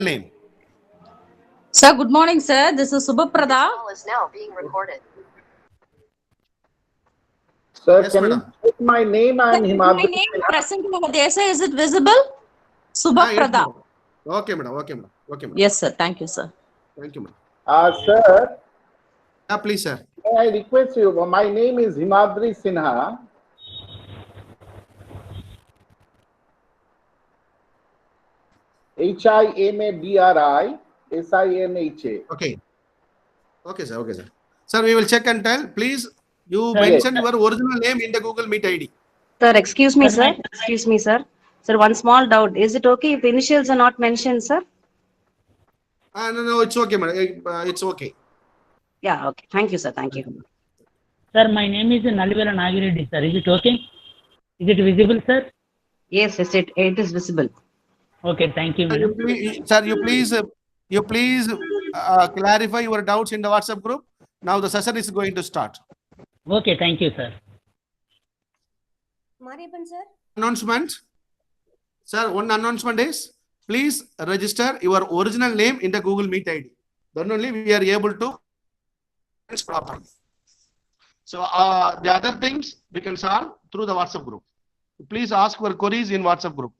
name. Sir, good morning, sir. This is Subhaprada. This call is now being recorded. Sir, Yes, can madam. you check my name Sir, and is my Himadri? name present over there, sir? Is it visible? Yes, Subhaprada. madam. Okay, madam. Okay, madam. Okay, madam. Yes, sir. Thank you, sir. Thank you, madam. Sir, Yeah, please, sir. may I request you, my name is Himadri Sinha. HIMADRISINHA. Okay. Okay, sir. Okay, sir. Sir, we will check and tell. Please, you Yes. mention your original name in the Google Meet ID. Sir, excuse me, sir. Excuse me, sir. Sir, one small doubt. Is it okay if initials are not mentioned, sir? No, it's okay, madam. It's okay. Yeah, okay. Thank you, sir. Thank you. Sir, my name is Nalivela Nagireddy, sir. Is it okay? Is it visible, sir? Yes, yes, it is visible. Okay, thank you, Sir, madam. you please clarify your doubts in the WhatsApp group. Now the session is going to start. Okay, thank you, sir. Mariappan, sir. Announcement. Sir, one announcement is, please register your original name in the Google Meet ID. Then only we are able to properly. So the other things we can solve through the WhatsApp group. Please ask your queries in WhatsApp group.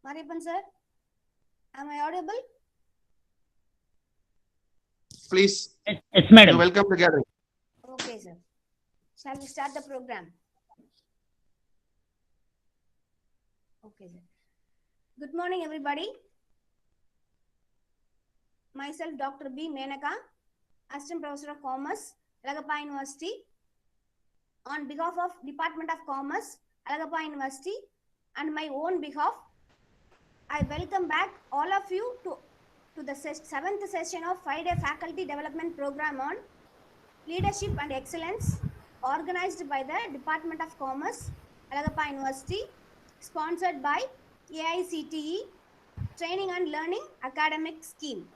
Mariappan, sir. Am I audible? Please, Yes, madam. you welcome the gathering. Okay, sir. Shall we start the program? Okay, sir. Good morning, everybody. Myself, Dr. B. Menaka, Assistant Professor of Commerce, Alagappa University. On behalf of Department of Commerce, Alagappa University, and my own behalf, I welcome back all of you to the 7th session of 5-day faculty development program on leadership and excellence, organized by the Department of Commerce, Alagappa University, sponsored by AICTE Training and Learning Academic Scheme.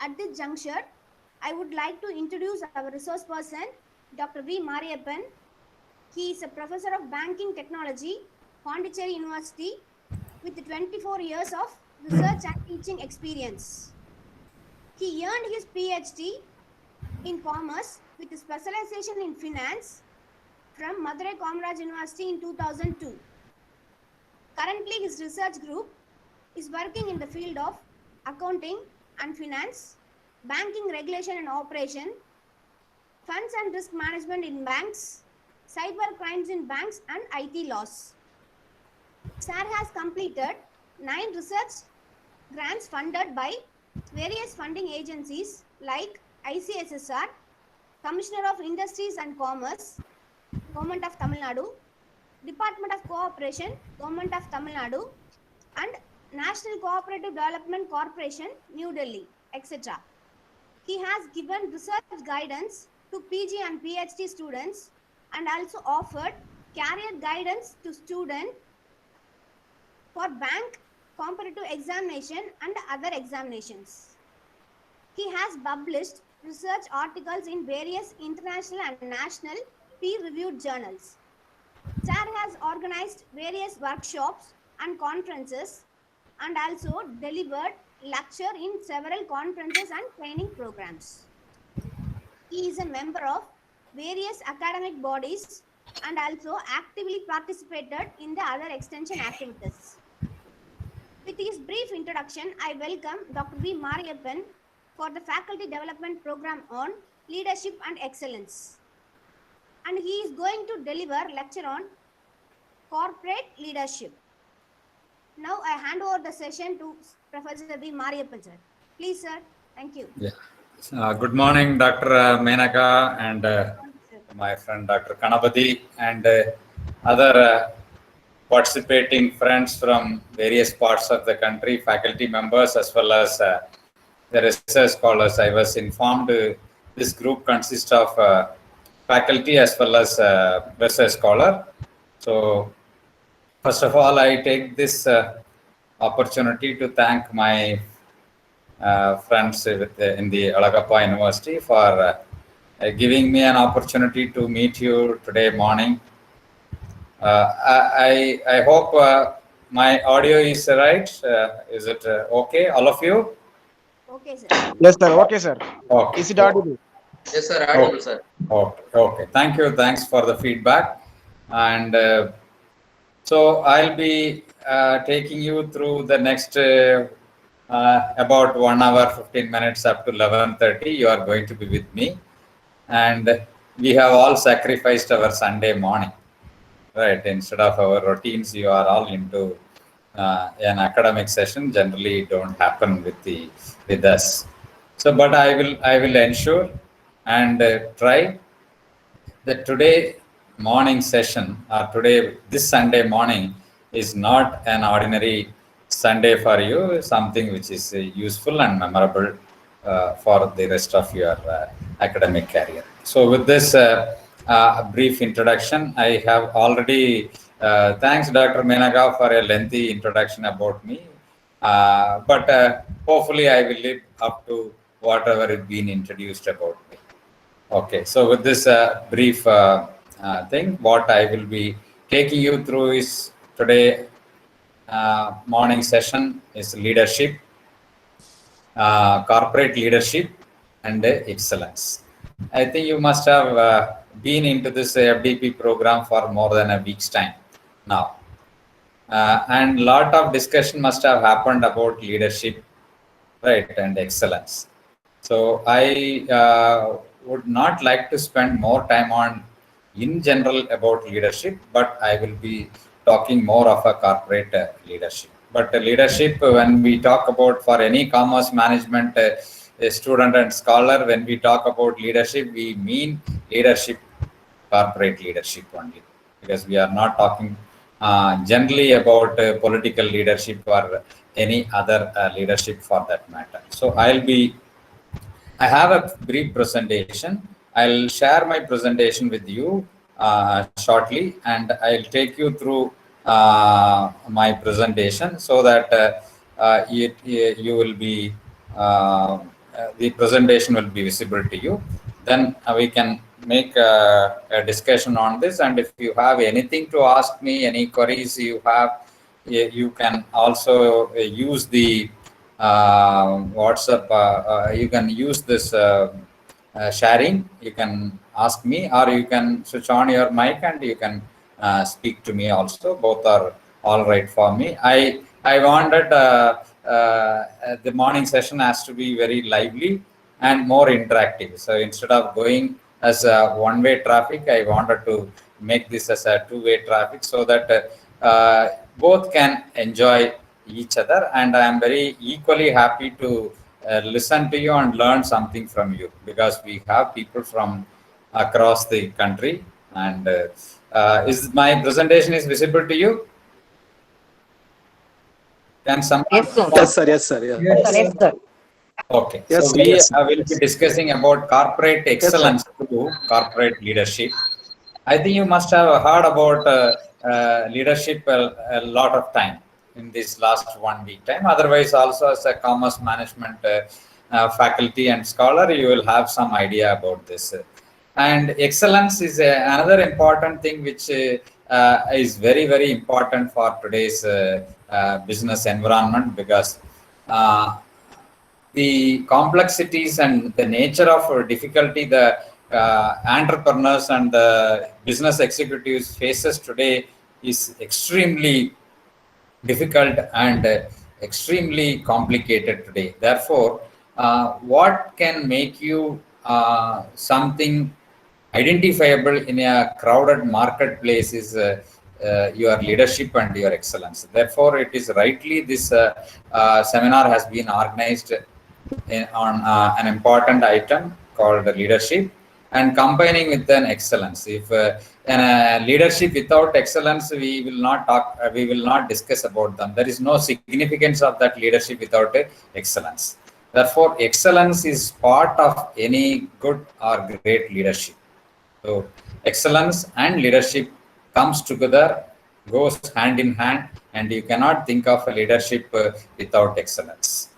At this juncture, I would like to introduce our resource person, Dr. V. Mariappan. He is a professor of banking technology, Pondicherry University, with 24 years of research and teaching experience. He earned his PhD in commerce with a specialization in finance from Madurai Comrade University in 2002. Currently, his research group is working in the field of accounting and finance, banking regulation and operation, funds and risk management in banks, cyber crimes in banks, and IT laws. Sir has completed 9 research grants funded by various funding agencies like ICSSR, Commissioner of Industries and Commerce, Government of Tamil Nadu, Department of Cooperation, Government of Tamil Nadu, and National Cooperative Development Corporation, New Delhi, etc. He has given research guidance to PG and PhD students and also offered career guidance to students for bank competitive examination and other examinations. He has published research articles in various international and national peer-reviewed journals. Sir has organized various workshops and conferences and also delivered lecture in several conferences and training programs. He is a member of various academic bodies and also actively participated in the other extension activities. With his brief introduction, I welcome Dr. V. Mariappan for the faculty development program on leadership and excellence. And he is going to deliver lecture on corporate leadership. Now I hand over the session to Professor V. Mariappan, sir. Please, sir. Thank you. Yeah. Good morning, Dr. Menaka and my friend Dr. Kanapati and other participating friends from various parts of the country, faculty members as well as the research scholars. I was informed this group consists of faculty as well as research scholar. So first of all, I take this opportunity to thank my friends in the Alagappa University for giving me an opportunity to meet you today morning. I hope my audio is right. Is it okay, all of you? Okay, sir. Yes, sir. Okay, sir. Okay. Is it audible? Yes, sir. Audible, sir. Okay. Okay. Thank you. Thanks for the feedback. And so I'll be taking you through the next about 1 hour, 15 minutes up to 11:30. You are going to be with me. And we have all sacrificed our Sunday morning, right? Instead of our routines, you are all into an academic session. Generally, don't happen with us. So, but I will ensure and try that today morning session or today this Sunday morning is not an ordinary Sunday for you, something which is useful and memorable for the rest of your academic career. So with this brief introduction, I have already thanks Dr. Menaga for a lengthy introduction about me, but hopefully I will live up to whatever is been introduced about me. Okay, so with this brief thing, what I will be taking you through is today morning session is leadership, corporate leadership, and excellence. I think you must have been into this FDP program for more than a week's time now, and lot of discussion must have happened about leadership, right, and excellence. So I would not like to spend more time on in general about leadership, but I will be talking more of a corporate leadership. But leadership, when we talk about for any commerce management student and scholar, when we talk about leadership, we mean leadership, corporate leadership only, because we are not talking generally about political leadership or any other leadership for that matter. So I have a brief presentation. I'll share my presentation with you shortly, and I'll take you through my presentation so that you will be the presentation will be visible to you. Then we can make a discussion on this, and if you have anything to ask me, any queries you have, you can also use the WhatsApp. You can use this sharing. You can ask me, or you can switch on your mic and you can speak to me also. Both are all right for me. I wanted the morning session has to be very lively and more interactive. So instead of going as a one-way traffic, I wanted to make this as a two-way traffic so that both can enjoy each other, and I am very equally happy to listen to you and learn something from you, because we have people from across the country. And is my presentation is visible to you? Can someone? Yes, sir. Yes, sir. Yes, sir. Yeah. Yes, sir. Okay, Yes, so sir. we Yes, sir. will be discussing about corporate excellence to corporate leadership. I think you must have heard about leadership a lot of time in this last 1 week time. Otherwise, also as a commerce management faculty and scholar, you will have some idea about this. And excellence is another important thing which is very, very important for today's business environment, because the complexities and the nature of difficulty the entrepreneurs and the business executives faces today is extremely difficult and extremely complicated today. Therefore, what can make you something identifiable in a crowded marketplace is your leadership and your excellence. Therefore, it is rightly this seminar has been organized on an important item called leadership and combining with an excellence. If leadership without excellence, we will not talk, we will not discuss about them. There is no significance of that leadership without excellence. Therefore, excellence is part of any good or great leadership. So excellence and leadership comes together, goes hand in hand, and you cannot think of a leadership without excellence.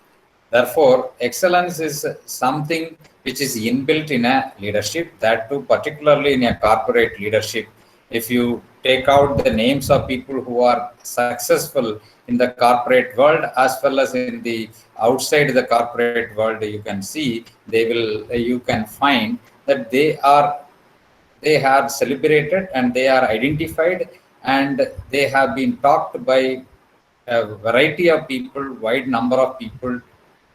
Therefore, excellence is something which is inbuilt in a leadership, that too particularly in a corporate leadership. If you take out the names of people who are successful in the corporate world as well as in the outside the corporate world, you can see you can find that they have celebrated and they are identified and they have been talked by a variety of people, wide number of people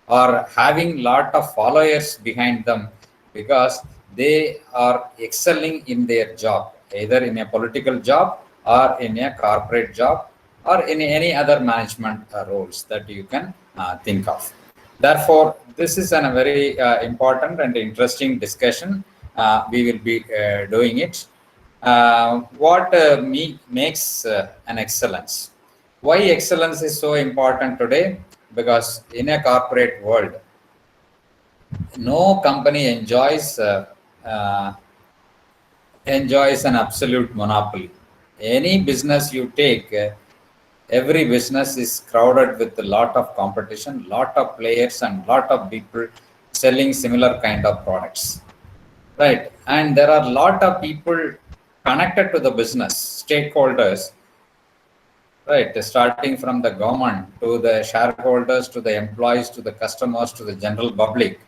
are having lot of followers behind them because they are excelling in their job, either in a political job or in a corporate job or in any other management roles that you can think of. Therefore, this is a very important and interesting discussion. We will be doing it. What makes an excellence? Why excellence is so important today? Because in a corporate world, no company enjoys an absolute monopoly. Any business you take, every business is crowded with a lot of competition, lot of players and lot of people selling similar kind of products, right? And there are a lot of people connected to the business, stakeholders, right? Starting from the government to the shareholders, to the employees, to the customers, to the general public.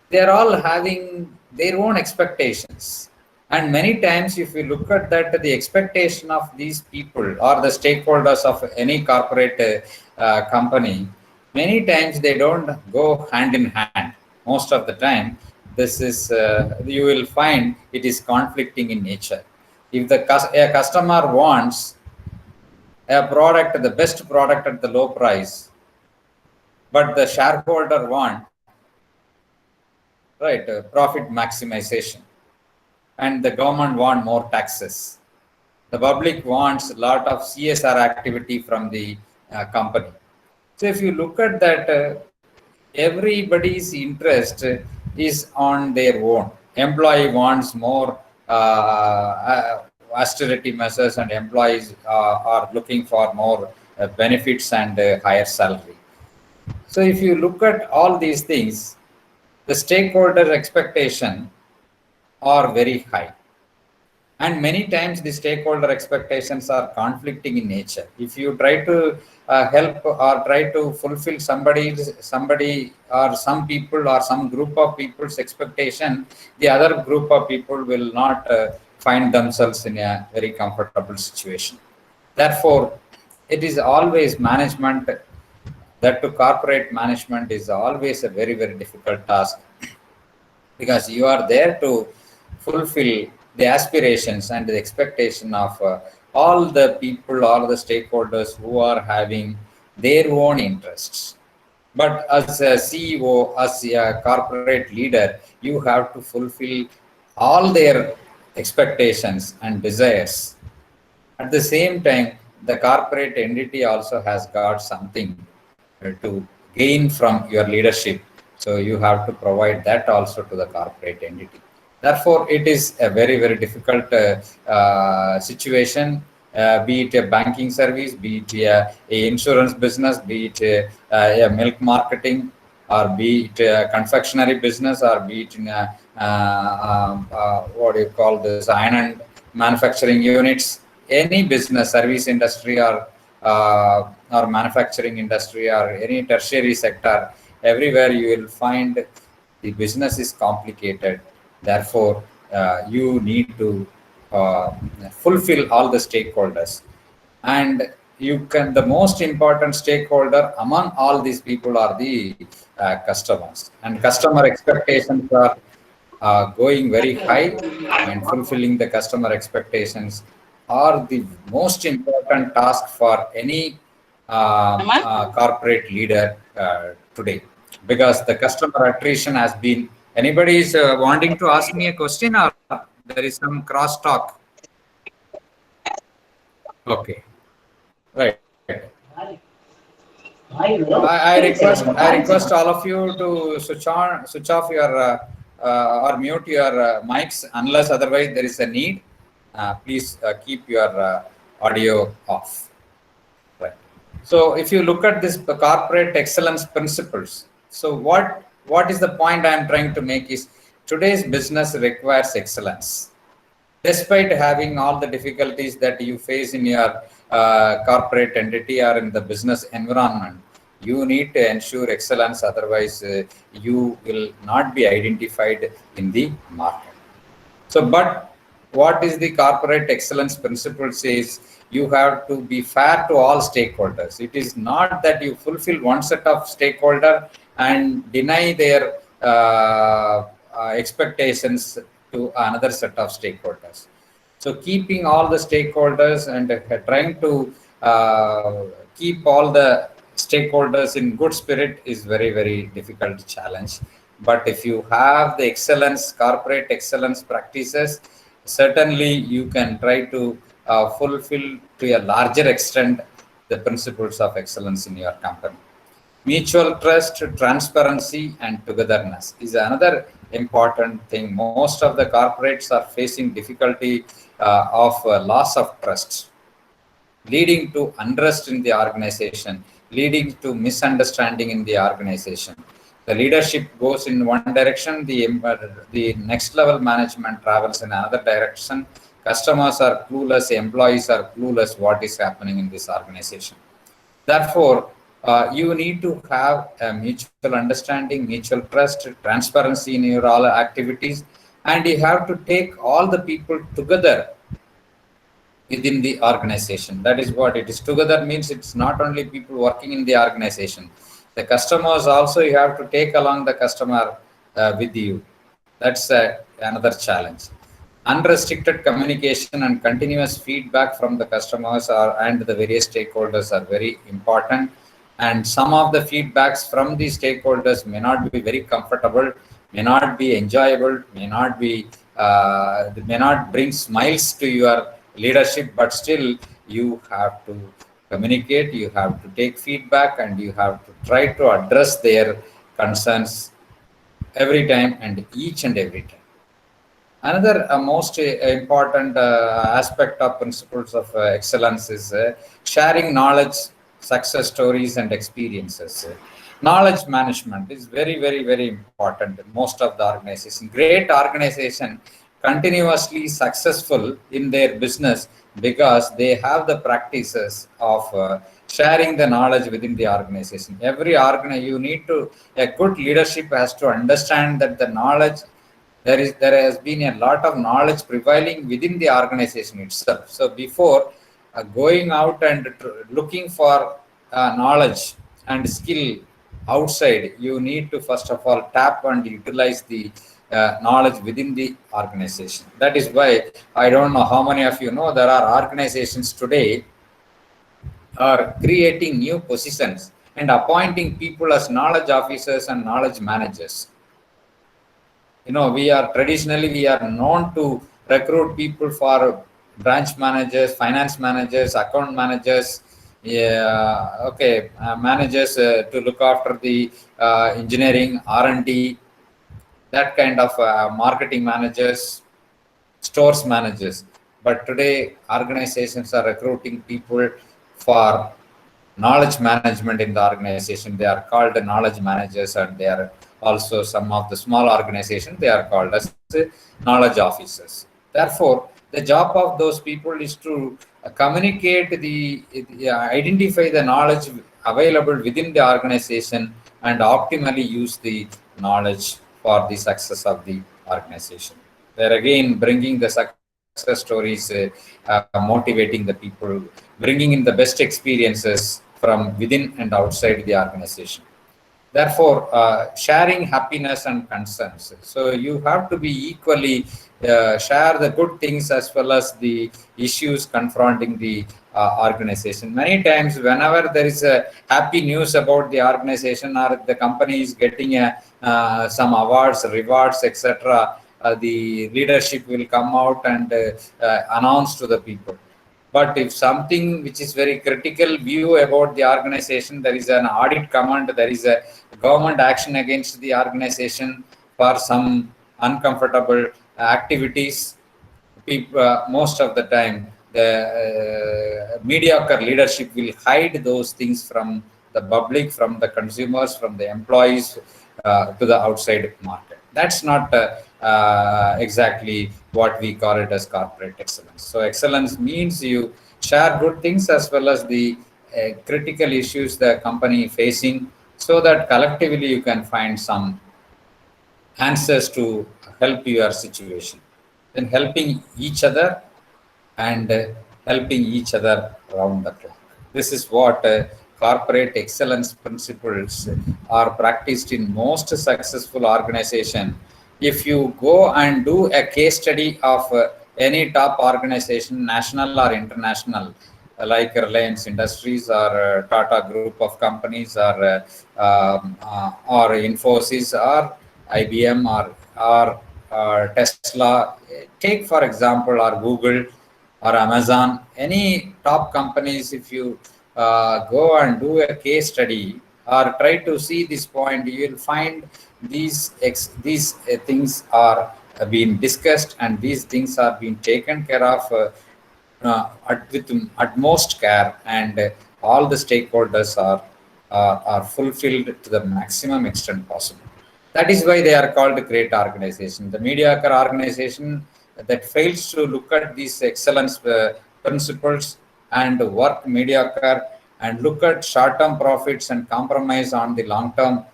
They're all having their own expectations. And many times, if you look at that, the expectation of these people or the stakeholders of any corporate company, many times they don't go hand in hand. Most of the time, this is you will find it is conflicting in nature. If a customer wants a product, the best product at the low price, but the shareholder want, right, profit maximization, and the government want more taxes. The public wants a lot of CSR activity from the company. So if you look at that, everybody's interest is on their own. Employee wants more austerity measures, and employees are looking for more benefits and higher salary. So if you look at all these things, the stakeholder expectation are very high. And many times the stakeholder expectations are conflicting in nature. If you try to help or try to fulfill somebody or some people or some group of people's expectation, the other group of people will not find themselves in a very comfortable situation. Therefore, it is always management, that to corporate management is always a very, very difficult task, because you are there to fulfill the aspirations and the expectation of all the people, all the stakeholders who are having their own interests. But as a CEO, as a corporate leader, you have to fulfill all their expectations and desires. At the same time, the corporate entity also has got something to gain from your leadership. So you have to provide that also to the corporate entity. Therefore, it is a very, very difficult situation, be it a banking service, be it a insurance business, be it a milk marketing, or be it a confectionery business, or be it in a, what do you call this, iron and manufacturing units, any business, service industry, or manufacturing industry, or any tertiary sector, everywhere you will find the business is complicated. Therefore, you need to fulfill all the stakeholders. And the most important stakeholder among all these people are the customers. And customer expectations are going very high, and fulfilling the customer expectations are the most important task for any corporate leader today, because the customer attrition has been. Anybody is wanting to ask me a question, or there is some cross talk? Okay, right. I request all of you to switch off your or mute your mics, unless otherwise there is a need. Please keep your audio off. Right. So if you look at this, the corporate excellence principles, so what is the point I am trying to make is, today's business requires excellence. despite having all the difficulties that you face in your corporate entity or in the business environment, you need to ensure excellence, otherwise you will not be identified in the market. So, but what is the corporate excellence principle says? You have to be fair to all stakeholders. It is not that you fulfill one set of stakeholder and deny their expectations to another set of stakeholders. So keeping all the stakeholders and trying to keep all the stakeholders in good spirit is very, very difficult challenge. But if you have the excellence, corporate excellence practices, certainly you can try to fulfill to a larger extent the principles of excellence in your company. Mutual trust, transparency, and togetherness is another important thing. Most of the corporates are facing difficulty of loss of trust, leading to unrest in the organization, leading to misunderstanding in the organization. The leadership goes in one direction, the next level management travels in another direction. Customers are clueless, employees are clueless what is happening in this organization. Therefore, you need to have a mutual understanding, mutual trust, transparency in your all activities, and you have to take all the people together within the organization. That is what it is. Together means it's not only people working in the organization. The customers also, you have to take along the customer with you. That's another challenge. Unrestricted communication and continuous feedback from the customers and the various stakeholders are very important. And some of the feedbacks from the stakeholders may not be very comfortable, may not be enjoyable, may not bring smiles to your leadership, but still you have to communicate, you have to take feedback, and you have to try to address their concerns every time and each and every time. Another most important aspect of principles of excellence is sharing knowledge, success stories, and experiences. Knowledge management is very, very, very important in most of the organization. Great organization continuously successful in their business because they have the practices of sharing the knowledge within the organization. Every you need to, a good leadership has to understand that the knowledge, there has been a lot of knowledge prevailing within the organization itself. So before going out and looking for knowledge and skill outside, you need to first of all tap and utilize the knowledge within the organization. That is why I don't know how many of you know, there are organizations today are creating new positions and appointing people as knowledge officers and knowledge managers. You know, we are known to recruit people for branch managers, finance managers, account managers, managers to look after the engineering, R&D, that kind of marketing managers, stores managers. But today organizations are recruiting people for knowledge management in the organization. They are called knowledge managers, and they are also, some of the small organizations, they are called as knowledge officers. Therefore, the job of those people is to communicate identify the knowledge available within the organization and optimally use the knowledge for the success of the organization. They're again bringing the success stories, motivating the people, bringing in the best experiences from within and outside the organization. Therefore, sharing happiness and concerns. So you have to be equally share the good things as well as the issues confronting the organization. Many times, whenever there is a happy news about the organization or the company is getting some awards, rewards, etc., the leadership will come out and announce to the people. But if something which is very critical view about the organization, there is an audit command, there is a government action against the organization for some uncomfortable activities, most of the time the mediocre leadership will hide those things from the public, from the consumers, from the employees to the outside market. That's not exactly what we call it as corporate excellence. So excellence means you share good things as well as the critical issues the company facing, so that collectively you can find some answers to help your situation. Then helping each other and helping each other around the clock. This is what corporate excellence principles are practiced in most successful organization. If you go and do a case study of any top organization, national or international, like Reliance Industries or Tata Group of companies or Infosys or IBM or Tesla, take for example, or Google or Amazon, any top companies, if you go and do a case study or try to see this point, you will find these things are being discussed, and these things are being taken care of with utmost care, and all the stakeholders are fulfilled to the maximum extent possible. That is why they are called great organization. The mediocre organization that fails to look at these excellence principles and work mediocre and look at short-term profits and compromise on the long-term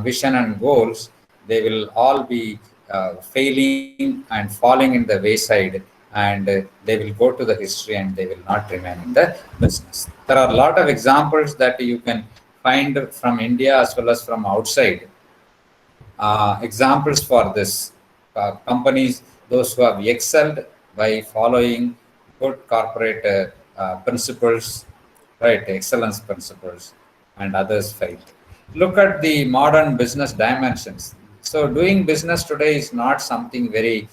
vision and goals, they will all be failing and falling in the wayside, and they will go to the history and they will not remain in the business. There are a lot of examples that you can find from India as well as from outside. Examples for this companies, those who have excelled by following good corporate principles, right, excellence principles, and others failed. Look at the modern business dimensions. So doing business today is not something very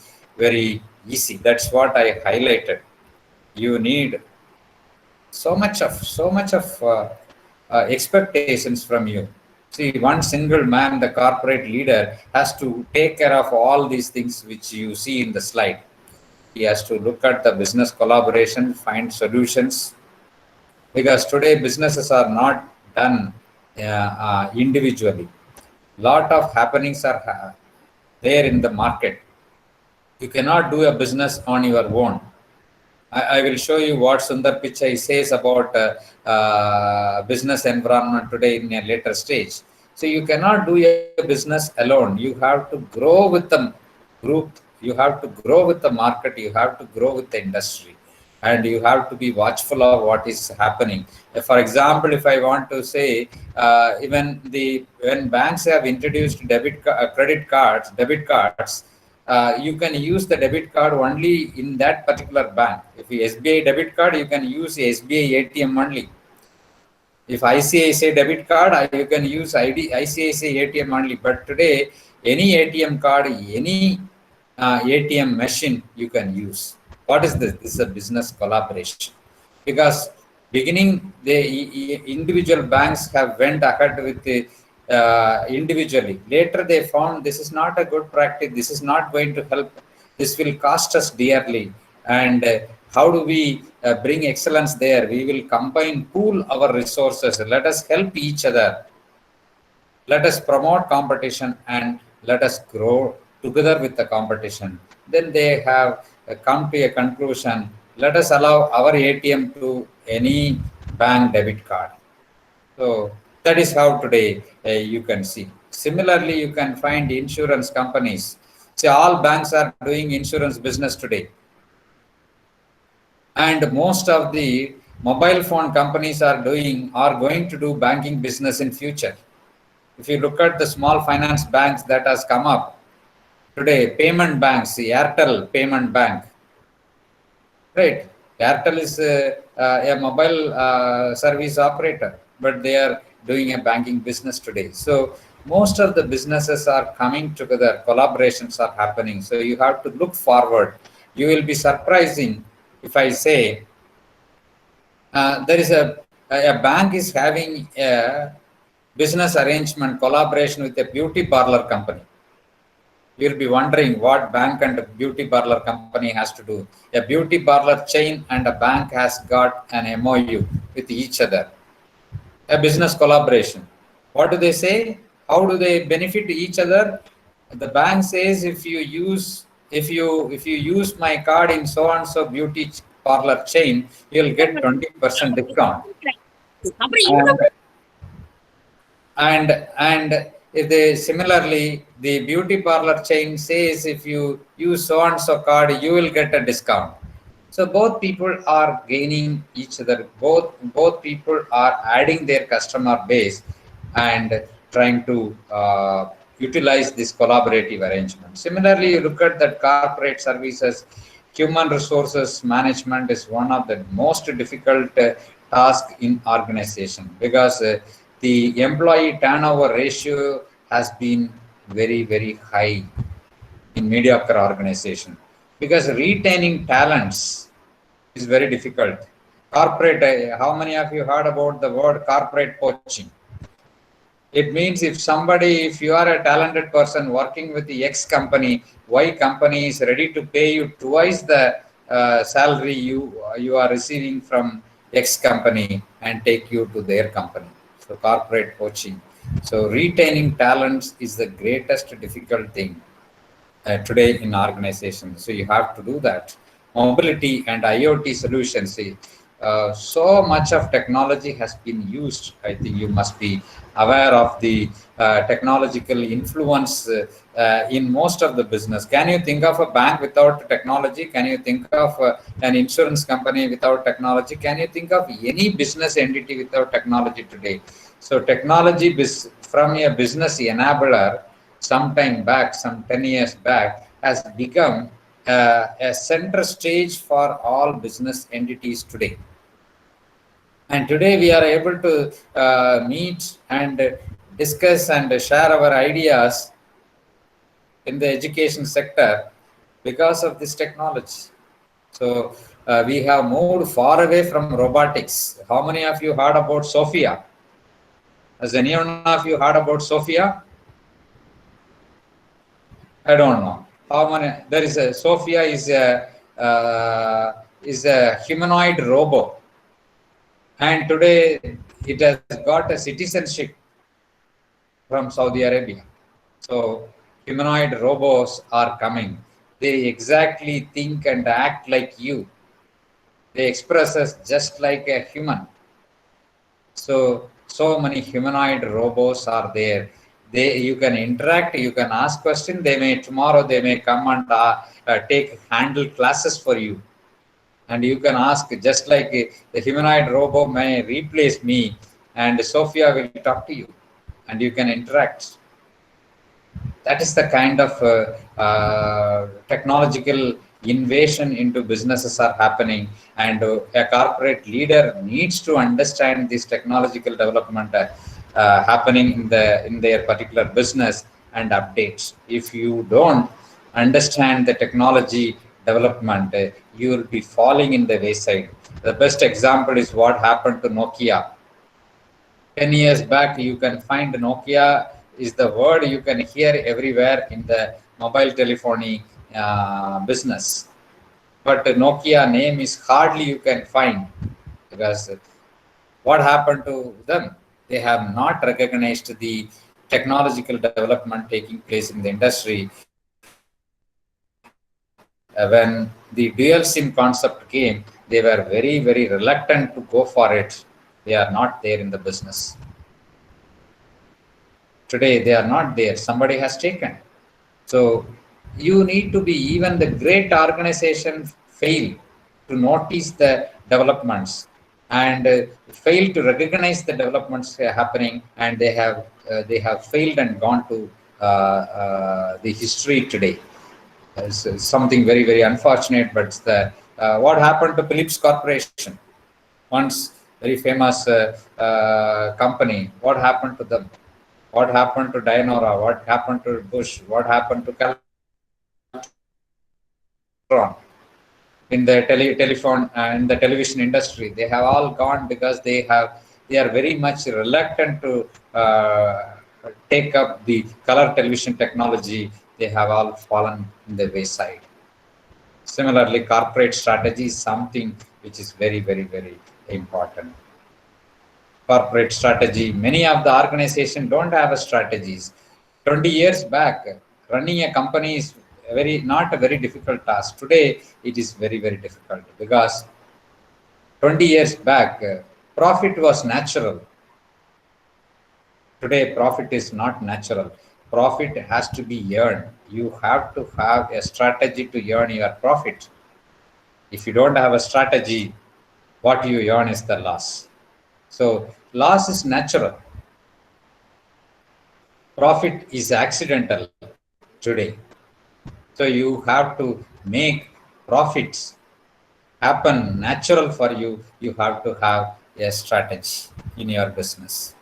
easy. That's what I highlighted. You need so much of expectations from you. See, one single man, the corporate leader, has to take care of all these things which you see in the slide. He has to look at the business collaboration, find solutions, because today businesses are not done individually. Lot of happenings are there in the market. You cannot do a business on your own. I will show you what Sundar Pichai says about business environment today in a later stage. So you cannot do a business alone. You have to grow with the group. You have to grow with the market. You have to grow with the industry, and you have to be watchful of what is happening. For example, if I want to say, even when banks have introduced debit cards, you can use the debit card only in that particular bank. If you SBI debit card, you can use SBI ATM only. If ICICI debit card, you can use ICICI ATM only. But today, any ATM card, any ATM machine you can use. What is this? This is a business collaboration. Because beginning, the individual banks have went ahead with the individually. Later, they found this is not a good practice. This is not going to help. This will cost us dearly. And how do we bring excellence there? We will combine, pool our resources. Let us help each other. Let us promote competition and let us grow together with the competition. Then they have come to a conclusion. Let us allow our ATM to any bank debit card. So that is how today you can see. Similarly, you can find insurance companies. See, all banks are doing insurance business today. And most of the mobile phone companies are going to do banking business in future. If you look at the small finance banks that has come up today, payment banks, the ATAL payment bank, right? ATAL is a mobile service operator, but they are doing a banking business today. So most of the businesses are coming together, collaborations are happening. So you have to look forward. You will be surprising if I say there is a bank is having a business arrangement collaboration with a beauty parlor company. You'll be wondering what bank and beauty parlor company has to do. A beauty parlor chain and a bank has got an MOU with each other, a business collaboration. What do they say? How do they benefit each other? The bank says if you use my card in so and so beauty parlor chain, you'll get 20% discount. And if they similarly, the beauty parlor chain says if you use so and so card, you will get a discount. So both people are gaining each other. Both people are adding their customer base and trying to utilize this collaborative arrangement. Similarly, you look at that corporate services, human resources management is one of the most difficult task in organization, because the employee turnover ratio has been very high in mediocre organization, because retaining talents is very difficult. Corporate, how many of you heard about the word corporate poaching? It means if you are a talented person working with the X company, Y company is ready to pay you twice the salary you are receiving from X company and take you to their company. So corporate poaching. So retaining talents is the greatest difficult thing today in organizations. So you have to do that. Mobility and IoT solutions. So much of technology has been used. I think you must be aware of the technological influence in most of the business. Can you think of a bank without technology? Can you think of an insurance company without technology? Can you think of any business entity without technology today? So technology from a business enabler sometime back, some 10 years back, has become a center stage for all business entities today. And today we are able to meet and discuss and share our ideas in the education sector because of this technology. So we have moved far away from robotics. How many of you heard about Sophia? Has anyone of you heard about Sophia? I don't know how many. There is a Sophia is a humanoid robot, and today it has got a citizenship from Saudi Arabia. So humanoid robots are coming. They exactly think and act like you. They express us just like a human. So many humanoid robots are there. You can interact, you can ask questions. Tomorrow they may come and take handle classes for you, and you can ask, just like the humanoid robot may replace me, and Sophia will talk to you, and you can interact. That is the kind of technological invasion into businesses are happening, and a corporate leader needs to understand this technological development happening in their particular business and updates. If you don't understand the technology development, you will be falling in the wayside. The best example is what happened to Nokia. 10 years back, you can find Nokia is the word you can hear everywhere in the mobile telephony business. But Nokia name is hardly you can find, because what happened to them? They have not recognized the technological development taking place in the industry. When the dual SIM concept came, they were very reluctant to go for it. They are not there in the business. Today, they are not there. Somebody has taken. So you need to be, even the great organization fail to notice the developments and fail to recognize the developments happening, and they have failed and gone to the history today. It's something very unfortunate, but what happened to Philips Corporation? Once very famous company. What happened to them? What happened to Dianora? What happened to Bush? What happened to Caltron? In the telephone in the television industry, they have all gone because they are very much reluctant to take up the color television technology. They have all fallen in the wayside. Similarly, corporate strategy is something which is very important. Corporate strategy, many of the organizations don't have a strategies. 20 years back, running a company is not a very difficult task. Today, it is very, very difficult because 20 years back, profit was natural. Today, profit is not natural. Profit has to be earned. You have to have a strategy to earn your profit. If you don't have a strategy, what you earn is the loss. So, loss is natural. Profit is accidental today. So, you have to make profits happen natural for you. You have to have a strategy in your business.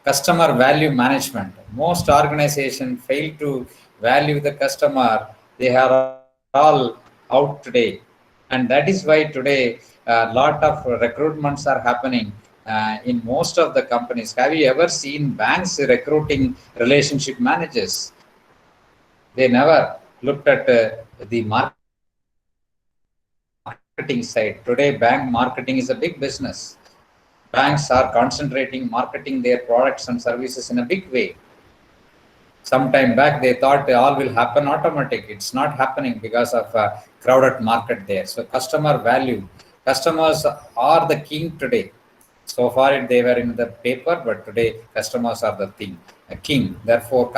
Customer value management. Most organizations fail to value the customer. They are all out today. And that is why today a lot of recruitments are happening in most of the companies. Have you ever seen banks recruiting relationship managers? They never looked at the marketing side. Today, bank marketing is a big business. Banks are concentrating marketing their products and services in a big way. Some time back, they thought all will happen automatic. It's not happening because of a crowded market there. So customer value, customers are the king today. So far, they were in the paper, but today customers are the king. Therefore,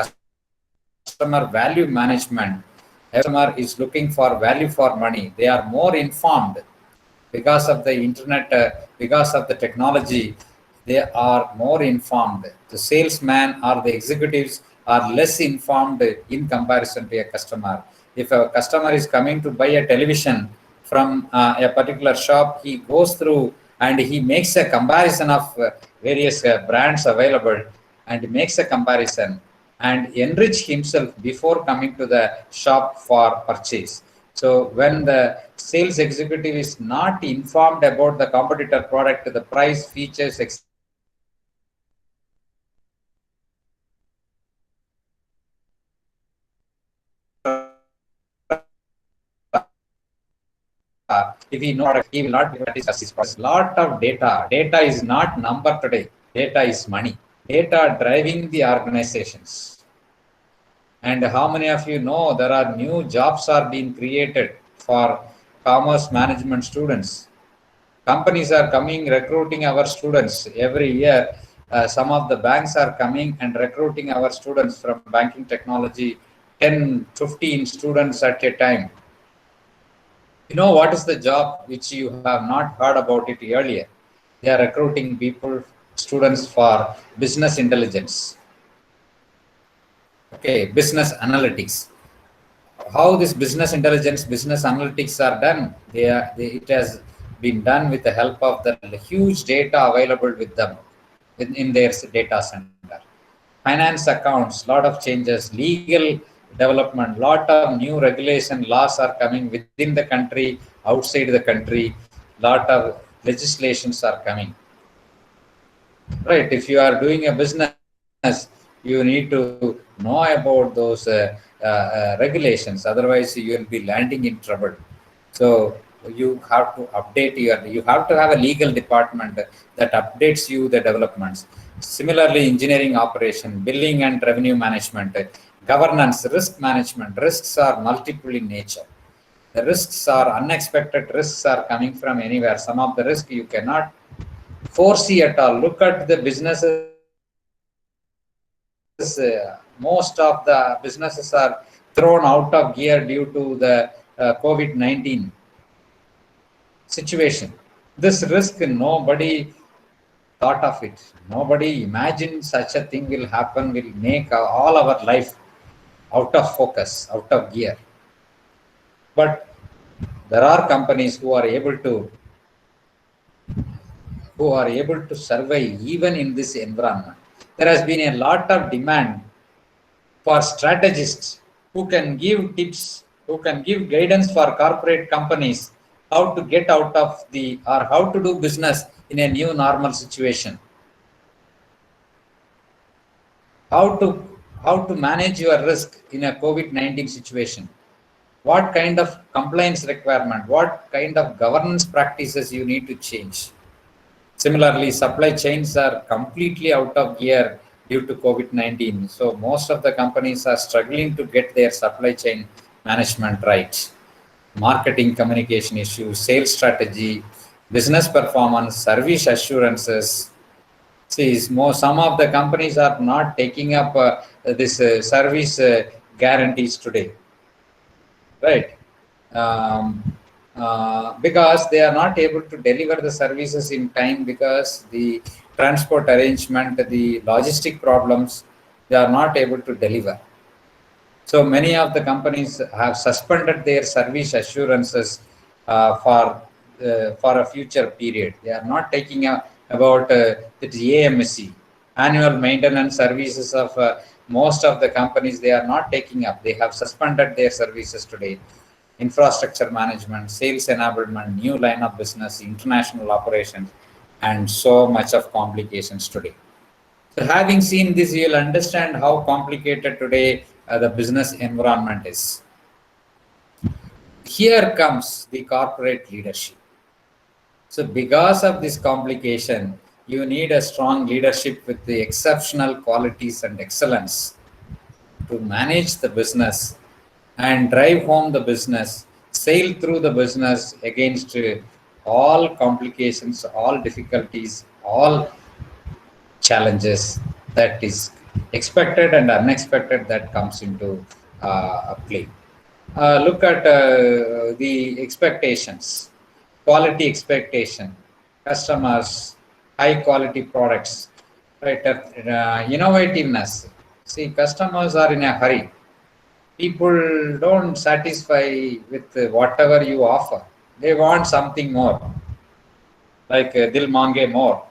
customer value management. Customer is looking for value for money. They are more informed because of the internet, because of the technology. They are more informed. The salesman or the executives are less informed in comparison to a customer. If a customer is coming to buy a television from a particular shop, he goes through and he makes a comparison of various brands available and makes a comparison and enrich himself before coming to the shop for purchase. So when the sales executive is not informed about the competitor product, the price, features, etc., if he knows, he will not be able to discuss his process. Lot of data. Data is not number today. Data is money. Data driving the organizations. And how many of you know there are new jobs are being created for commerce management students? Companies are coming recruiting our students every year. Some of the banks are coming and recruiting our students from banking technology, 10, 15 students at a time. You know what is the job which you have not heard about it earlier? They are recruiting people, students for business intelligence. Okay, business analytics. How this business intelligence, business analytics are done? It has been done with the help of the huge data available with them in their data center. Finance accounts, lot of changes, legal development, lot of new regulation laws are coming within the country, outside the country, lot of legislations are coming. Right, if you are doing a business, you need to know about those regulations, otherwise you will be landing in trouble. So you have to update you have to have a legal department that updates you the developments. Similarly, engineering operation, billing and revenue management, governance, risk management. Risks are multiple in nature. The risks are unexpected. Risks are coming from anywhere. Some of the risks you cannot foresee at all. Look at the businesses. Most of the businesses are thrown out of gear due to the COVID-19 situation. This risk, nobody thought of it. Nobody imagined such a thing will happen, will make all our life out of focus, out of gear. But there are companies who are able to survive even in this environment. There has been a lot of demand for strategists who can give tips, who can give guidance for corporate companies how to get out of or how to do business in a new normal situation. How to manage your risk in a COVID-19 situation. What kind of compliance requirement, what kind of governance practices you need to change. Similarly, supply chains are completely out of gear due to COVID-19. So most of the companies are struggling to get their supply chain management right. Marketing communication issues, sales strategy, business performance, service assurances. See, some of the companies are not taking up this service guarantees today, right? Um, because they are not able to deliver the services in time because the transport arrangement, the logistic problems, they are not able to deliver. So many of the companies have suspended their service assurances for a future period. They are not taking about the AMSC, annual maintenance services of most of the companies. They are not taking up. They have suspended their services today. Infrastructure management, sales enablement, new line of business, international operations, and so much of complications today. So having seen this, you'll understand how complicated today the business environment is. Here comes the corporate leadership. So because of this complication, you need a strong leadership with the exceptional qualities and excellence to manage the business and drive home the business, sail through the business against all complications, all difficulties, all challenges that is expected and unexpected that comes into play. Look at the expectations, quality expectation, customers, high quality products, right? Innovativeness. See, customers are in a hurry. People don't satisfy with whatever you offer. They want something more, like dil mange more.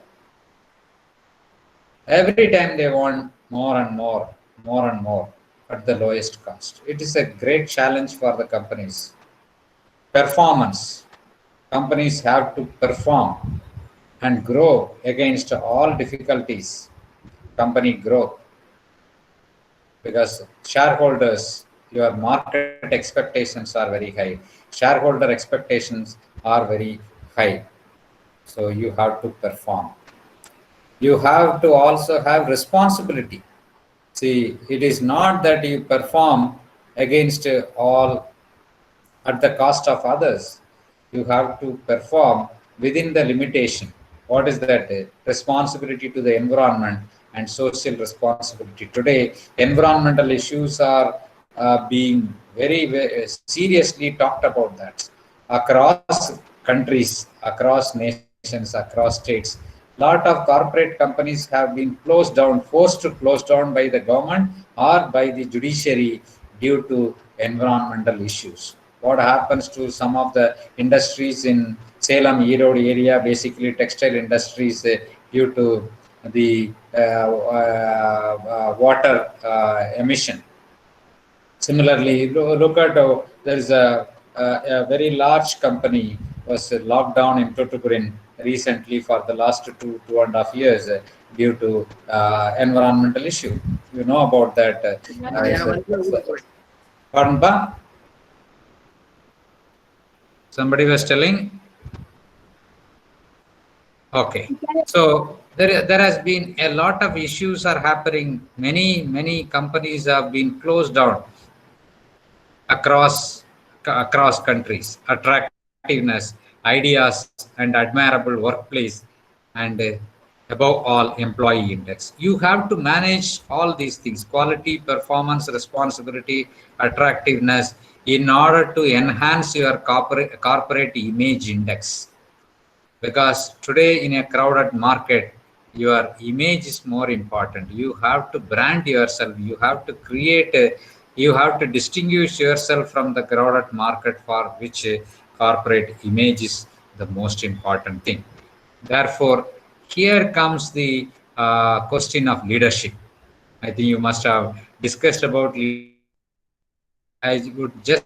Every time they want more and more, more and more at the lowest cost. It is a great challenge for the companies. Performance. Companies have to perform and grow against all difficulties. Company growth. Because shareholders, your market expectations are very high. Shareholder expectations are very high. So you have to perform. You have to also have responsibility. See, it is not that you perform against all at the cost of others. You have to perform within the limitation. What is that? Responsibility to the environment and social responsibility. Today, environmental issues are being very seriously talked about that across countries, across nations, across states. Lot of corporate companies have been closed down, forced to close down by the government or by the judiciary due to environmental issues. What happens to some of the industries in Salem, Erode area, basically textile industries, due to the water emission. Similarly, look at there is a very large company was locked down in Tuticorin recently for the last two and a half years due to environmental issue. You know about that. Pardon, ba? Somebody was telling. Okay, so there has been a lot of issues are happening. Many companies have been closed down across countries. Attractiveness, ideas, and admirable workplace, and above all, employee index. You have to manage all these things: quality, performance, responsibility, attractiveness, in order to enhance your corporate image index. Because today in a crowded market, your image is more important. You have to brand yourself. You have to you have to distinguish yourself from the crowded market, for which corporate image is the most important thing. Therefore, here comes the question of leadership. I think you must have discussed about leadership. I would just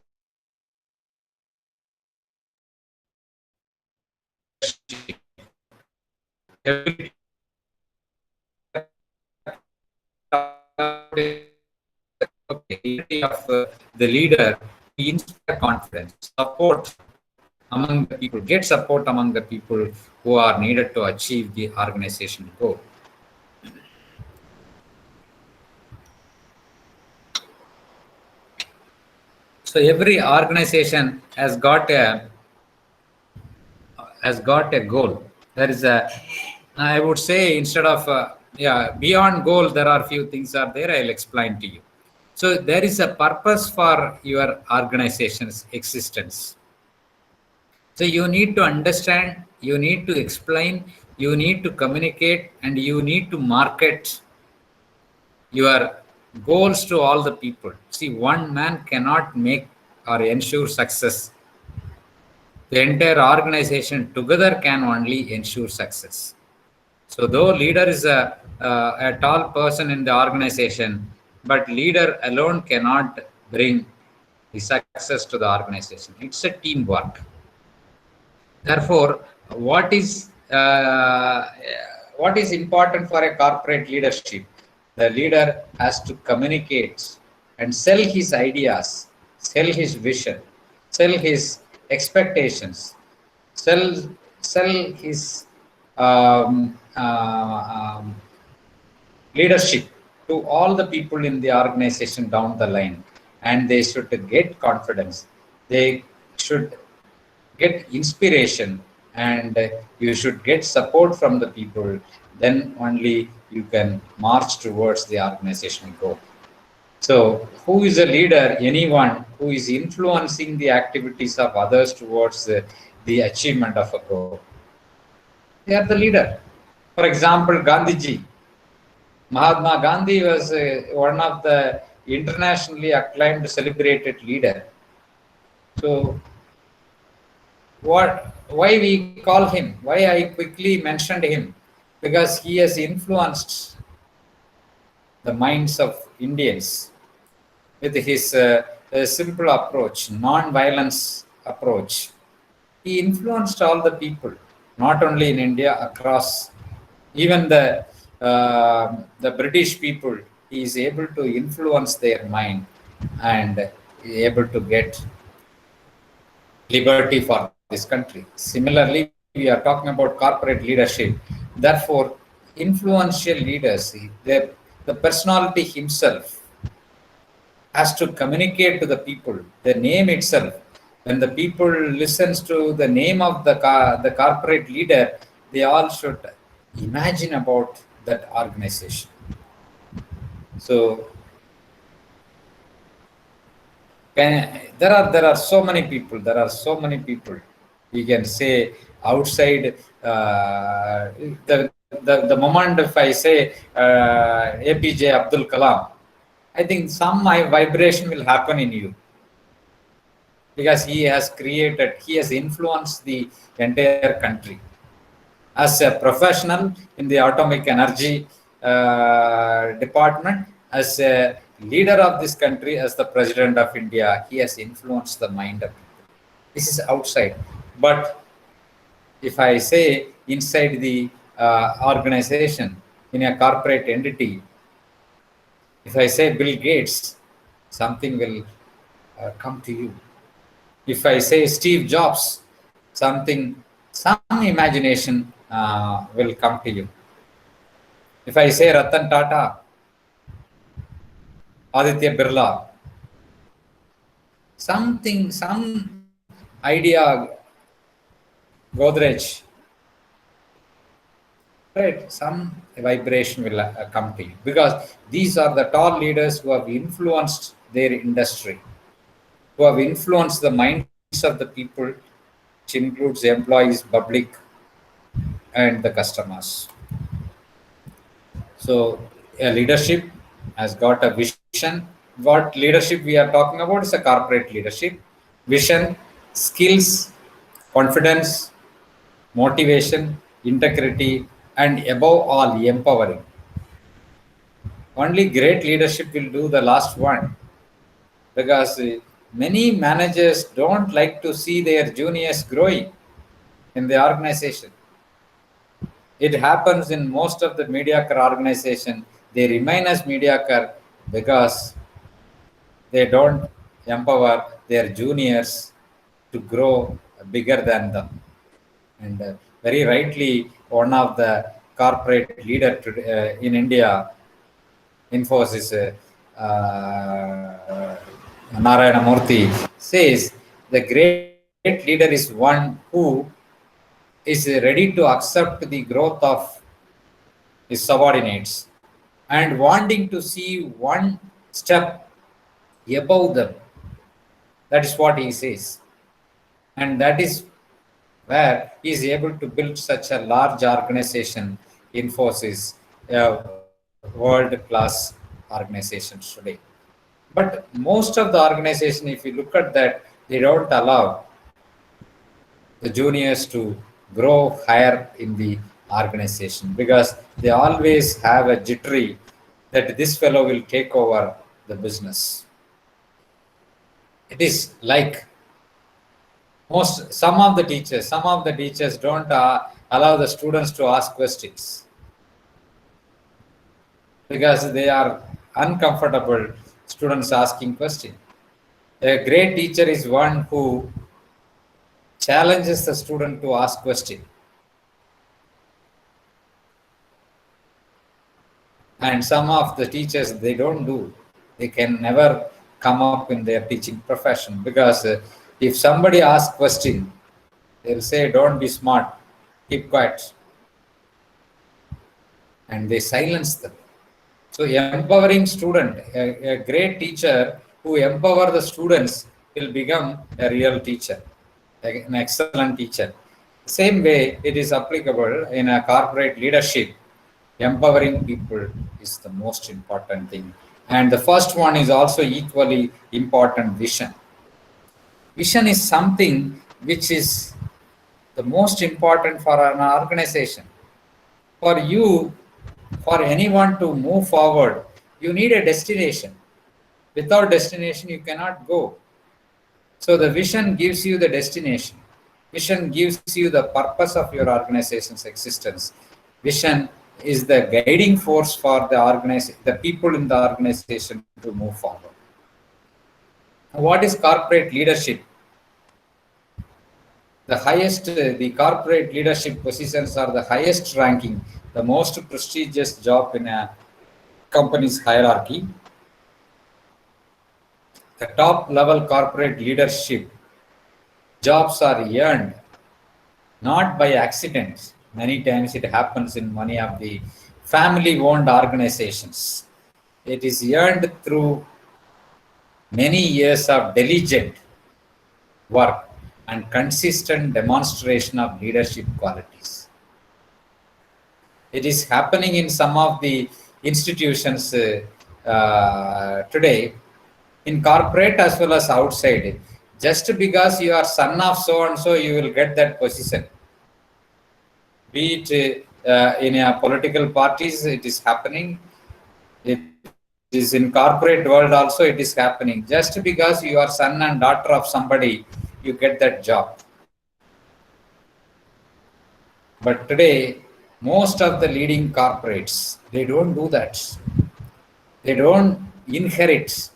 ability of the leader to inspire confidence, support among the people, get support among the people who are needed to achieve the organization goal. So every organization has got a goal. There is a, I would say, instead of beyond goal, there are few things are there. I'll explain to you. So there is a purpose for your organization's existence. So you need to understand, you need to explain, you need to communicate, and you need to market your goals to all the people. See, one man cannot make or ensure success. The entire organization together can only ensure success. So though leader is a tall person in the organization, but leader alone cannot bring the success to the organization. It's a teamwork. Therefore, what is important for a corporate leadership? The leader has to communicate and sell his ideas, sell his vision, sell his expectations, sell his leadership to all the people in the organization down the line, and they should get confidence. They should get inspiration, and you should get support from the people. Then only you can march towards the organizational goal. So who is a leader? Anyone who is influencing the activities of others towards the achievement of a goal. They are the leader. For example, Gandhiji. Mahatma Gandhi was one of the internationally acclaimed, celebrated leader. So why we call him? Why I quickly mentioned him? Because he has influenced the minds of Indians with his simple approach, non-violence approach. He influenced all the people, not only in India, across, even the British people. He is able to influence their mind and able to get liberty for this country. Similarly, we are talking about corporate leadership. Therefore, influential leaders, the personality himself has to communicate to the people. The name itself, when the people listens to the name of the corporate leader, they all should imagine about that organization. So there are so many people. There are so many people. We can say outside the moment if I say APJ Abdul Kalam, I think some vibration will happen in you, because he has influenced the entire country. As a professional in the atomic energy department, as a leader of this country, as the president of India, he has influenced the mind of people. This is outside. But if I say inside the organization, in a corporate entity, if I say Bill Gates, something will come to you. If I say Steve Jobs, some imagination will come to you. If I say Ratan Tata, Aditya Birla, some idea, Godrej, right? Some vibration will come to you, because these are the tall leaders who have influenced their industry, who have influenced the minds of the people, which includes the employees, public, and the customers. So leadership has got a vision. What leadership we are talking about is a corporate leadership. Vision, skills, confidence, motivation, integrity, and above all, empowering. Only great leadership will do the last one, because many managers don't like to see their juniors growing in the organization. It happens in most of the mediocre organization. They remain as mediocre because they don't empower their juniors to grow bigger than them. And very rightly, one of the corporate leader in India, Infosys Narayana Murthy, says the great leader is one who is ready to accept the growth of his subordinates and wanting to see one step above them. That is what he says. And that is where he is able to build such a large organization, Infosys, world-class organizations today. But most of the organization, if you look at that, they don't allow the juniors to grow higher in the organization because they always have a jittery that this fellow will take over the business. It is like some of the teachers don't allow the students to ask questions because they are uncomfortable students asking questions. A great teacher is one who challenges the student to ask questions. And some of the teachers, they don't do. They can never come up in their teaching profession because if somebody asks question, they'll say, don't be smart, keep quiet. And they silence them. So empowering student, a great teacher who empower the students will become a real teacher, an excellent teacher. Same way it is applicable in a corporate leadership. Empowering people is the most important thing. And the first one is also equally important, vision. Vision is something which is the most important for an organization. For you, for anyone to move forward, you need a destination. Without destination, you cannot go. So the vision gives you the destination. Vision gives you the purpose of your organization's existence. Vision is the guiding force for the people in the organization to move forward. What is corporate leadership? The corporate leadership positions are the highest ranking, the most prestigious job in a company's hierarchy. The top level corporate leadership jobs are earned not by accident. Many times it happens in many of the family-owned organizations. It is earned through many years of diligent work and consistent demonstration of leadership qualities. It is happening in some of the institutions today, in corporate as well as outside. Just because you are son of so and so, you will get that position. Be it in a political parties, it is happening. It is in corporate world also, it is happening. Just because you are son and daughter of somebody, you get that job. But today, most of the leading corporates, they don't do that. They don't inherit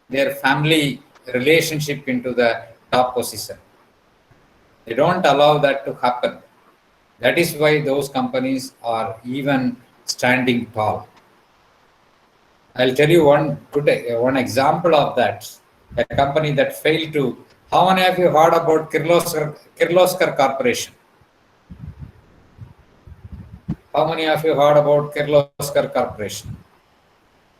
their family relationship into the top position. They don't allow that to happen. That is why those companies are even standing tall. I'll tell you one example of that. A company that failed to. How many of you heard about Kirloskar Corporation? How many of you heard about Kirloskar Corporation?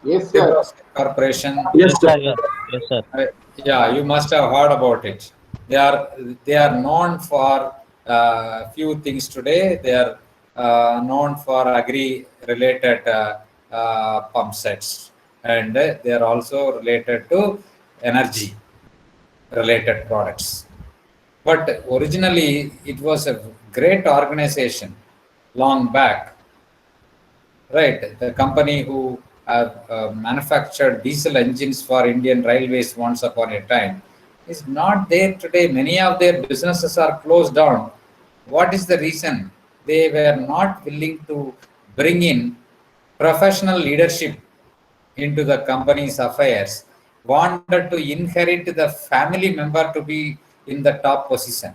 Yes, sir. Kirloskar Corporation. Yes, sir. Yes, sir. Yeah, you must have heard about it. They are known for few things today. They are known for agri-related pump sets, and they are also related to energy-related products. But originally, it was a great organization long back, right? The company who have manufactured diesel engines for Indian Railways once upon a time is not there today. Many of their businesses are closed down. What is the reason? They were not willing to bring in professional leadership into the company's affairs, wanted to inherit the family member to be in the top position.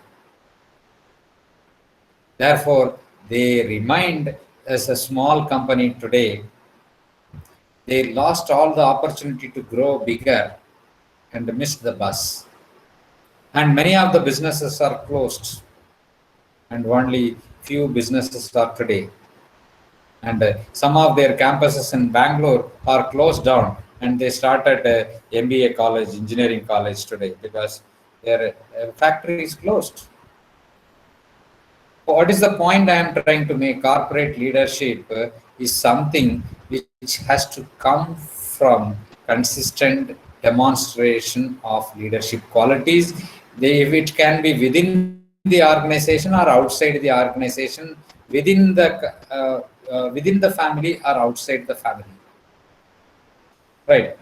Therefore, they remained as a small company today. They lost all the opportunity to grow bigger and missed the bus. And many of the businesses are closed, and only few businesses are today. And some of their campuses in Bangalore are closed down, and they started MBA college, engineering college today because their factory is closed. What is the point I am trying to make? Corporate leadership is something which has to come from consistent demonstration of leadership qualities. It can be within the organization or outside the organization, within the family or outside the family. Right.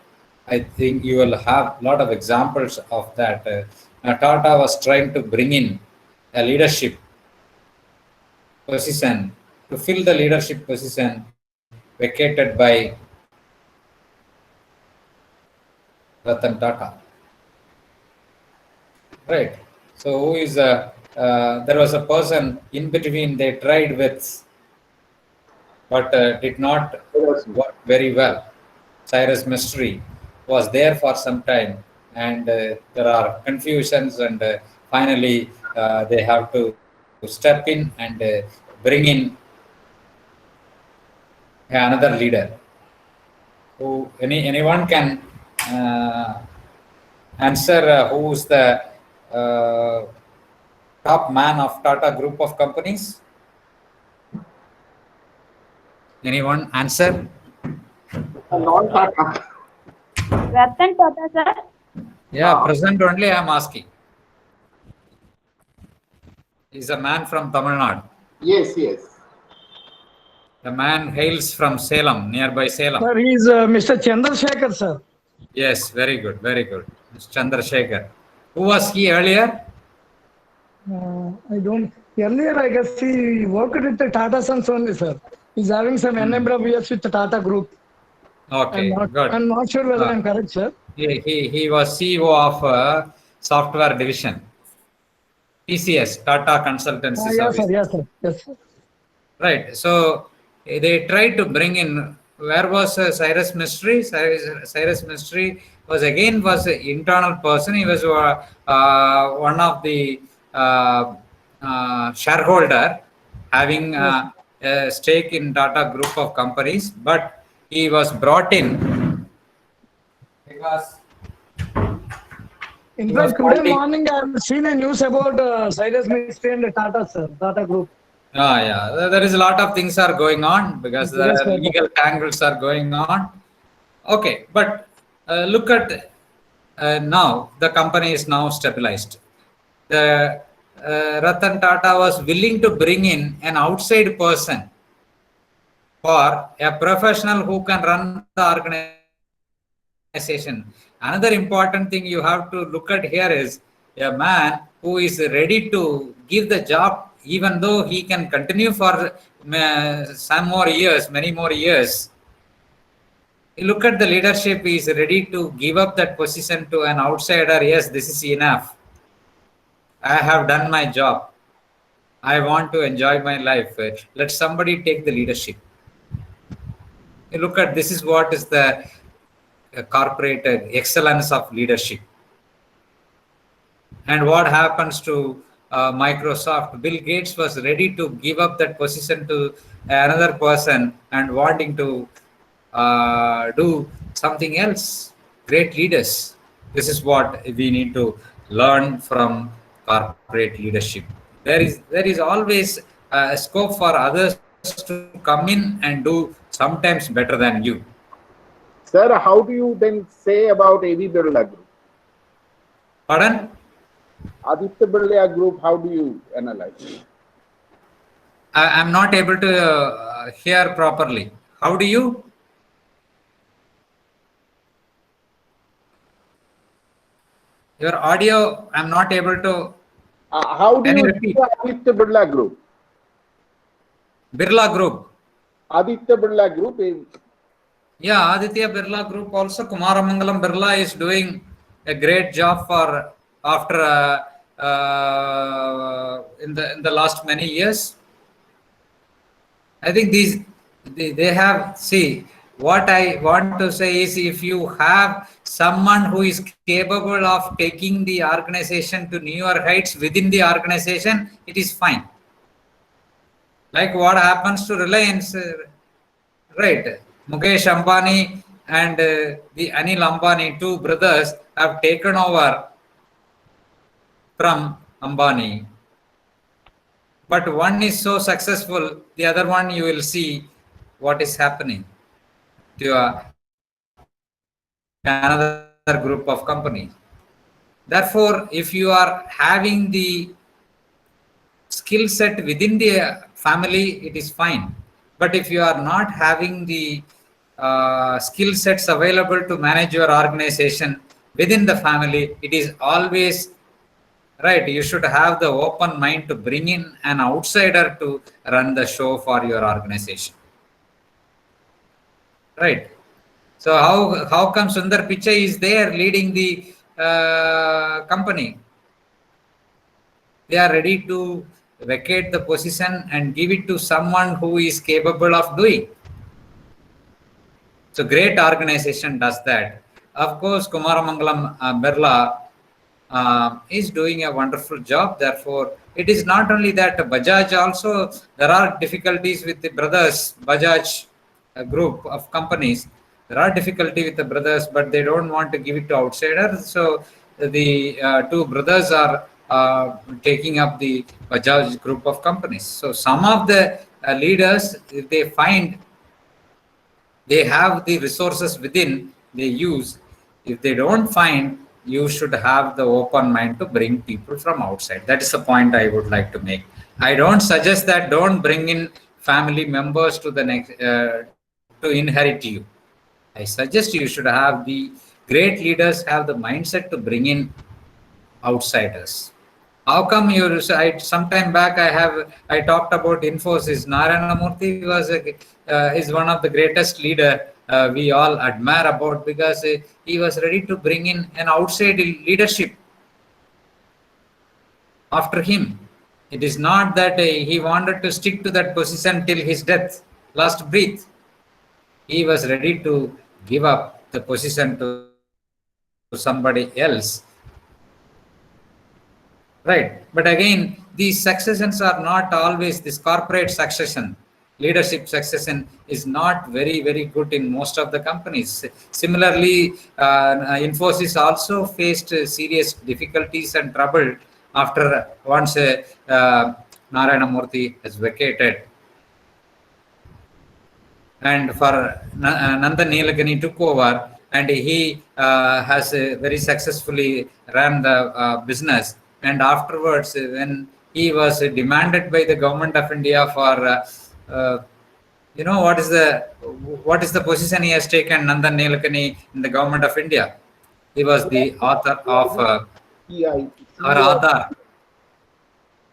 I think you will have a lot of examples of that. Tata was trying to bring in a leadership position, to fill the leadership position vacated by Ratan Tata. Right. So who is there was a person in between they tried with, but did not work very well. Cyrus Mystery was there for some time, and there are confusions, and finally they have to step in and bring in another leader. Who anyone can answer who's the top man of Tata Group of companies? Anyone answer? Non-Tata. Ratan Tata, sir. Yeah, present only I am asking. He's a man from Tamil Nadu. Yes, yes. The man hails from Salem, nearby Salem. Sir, he is Mr. Chandrasekhar, sir. Yes, very good, very good. Mr. Chandrasekhar. Who was he earlier? I don't. Earlier, I guess he worked with the Tata Sons only, sir. He's having some number of years with the Tata Group. Okay, good. I'm not sure whether I'm correct, sir. He was CEO of software division. TCS, Tata Consultancy Yes, Service. sir. Yes, sir. Yes, sir. Right. So they tried to bring in. Where was Cyrus Mystery? Cyrus Mystery was an internal person. He was one of the shareholder, having a stake in Tata Group of companies. But he was brought in because. In fact, today morning I have seen a news about Cyrus Mystery and Tata, sir. Tata Group. Yeah, there is a lot of things are going on because the Yes, sir. legal tangles are going on. Okay, but look at now the company is now stabilized. The Ratan Tata was willing to bring in an outside person for a professional who can run the organization. Another important thing you have to look at here is a man who is ready to give the job, even though he can continue for some more years, many more years. You look at the leadership, he is ready to give up that position to an outsider. Yes, this is enough. I have done my job. I want to enjoy my life. Let somebody take the leadership. You look at this is what is the corporate excellence of leadership. And what happens to Microsoft? Bill Gates was ready to give up that position to another person and wanting to do something else. Great leaders. This is what we need to learn from corporate leadership. There is always a scope for others to come in and do sometimes better than you. Sir, how do you then say about AB Birla Group? Pardon? Aditya Birla Group, how do you analyze? I'm not able to hear properly. How do you? Your audio, I'm not able to. How do Can you you repeat? see Aditya Birla Group? Birla Group. Aditya Birla Group is. Yeah, Aditya Birla Group also. Kumaramangalam Birla is doing a great job for after in the last many years. I think they have what I want to say is, if you have someone who is capable of taking the organization to newer heights within the organization, it is fine. Like what happens to Reliance, right? Mukesh Ambani and the Anil Ambani, two brothers, have taken over from Ambani. But one is so successful, the other one you will see what is happening to another group of companies. Therefore, if you are having the skill set within the family, it is fine. But if you are not having the skill sets available to manage your organization within the family, it is always right. You should have the open mind to bring in an outsider to run the show for your organization. Right. So how come Sundar Pichai is there leading the company? They are ready to vacate the position and give it to someone who is capable of doing. So great organization does that. Of course, Kumaramangalam Birla is doing a wonderful job. Therefore, it is not only that Bajaj also, there are difficulties with the brothers, Bajaj group of companies. There are difficulty with the brothers, but they don't want to give it to outsiders. So the two brothers are taking up the Bajaj group of companies. So some of the leaders, if they find they have the resources within, they use. If they don't find, you should have the open mind to bring people from outside. That is the point I would like to make. I don't suggest that don't bring in family members to the next to inherit you. I suggest you should have the great leaders have the mindset to bring in outsiders. How come you? Some time back, I talked about Infosys. Narayana Murthy is one of the greatest leader we all admire about, because he was ready to bring in an outside leadership after him. It is not that he wanted to stick to that position till his death, last breath. He was ready to give up the position to somebody else. Right. But again, these successions are not always this corporate succession. Leadership succession is not very, very good in most of the companies. Similarly, Infosys also faced serious difficulties and trouble after once Narayana Murthy has vacated. And for Nandan Nilekani took over, and he has very successfully ran the business. And afterwards, when he was demanded by the government of India for, what is the position he has taken, Nandan Nilekani, in the government of India? He was the author of our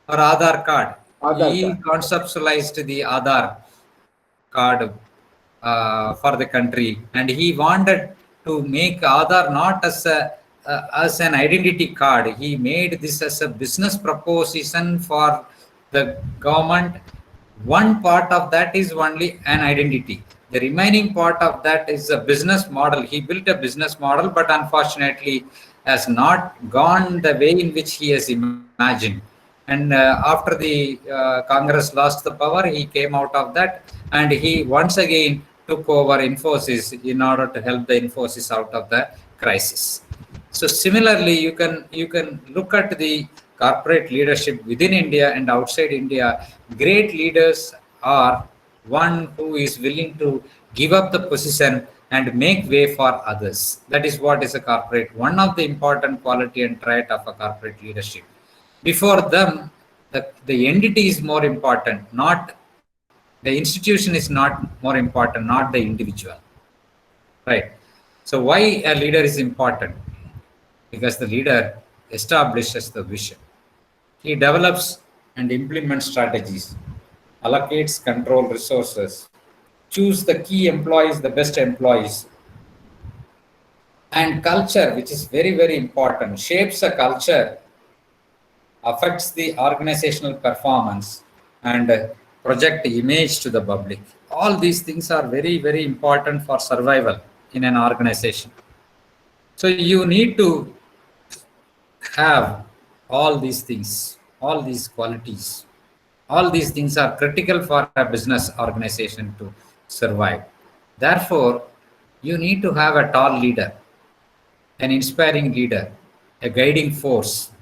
Aadhaar card. He conceptualized the Aadhaar card for the country, and he wanted to make Aadhaar not as an identity card. He made this as a business proposition for the government. One part of that is only an identity. The remaining part of that is a business model. He built a business model, but unfortunately has not gone the way in which he has imagined. And after the Congress lost the power, he came out of that, and he once again took over Infosys in order to help the Infosys out of the crisis. So similarly, you can look at the corporate leadership within India and outside India. Great leaders are one who is willing to give up the position and make way for others. That is what is a corporate. One of the important quality and trait of a corporate leadership. Before them, the entity is more important, not the institution is not more important, not the individual. Right. So why a leader is important? Because the leader establishes the vision. He develops and implements strategies, allocates control resources, choose the key employees, the best employees, and culture, which is very, very important, shapes a culture, affects the organizational performance, and project image to the public. All these things are very, very important for survival in an organization. So you need to have all these things, all these qualities. All these things are critical for a business organization to survive. Therefore, you need to have a tall leader, an inspiring leader, a guiding force,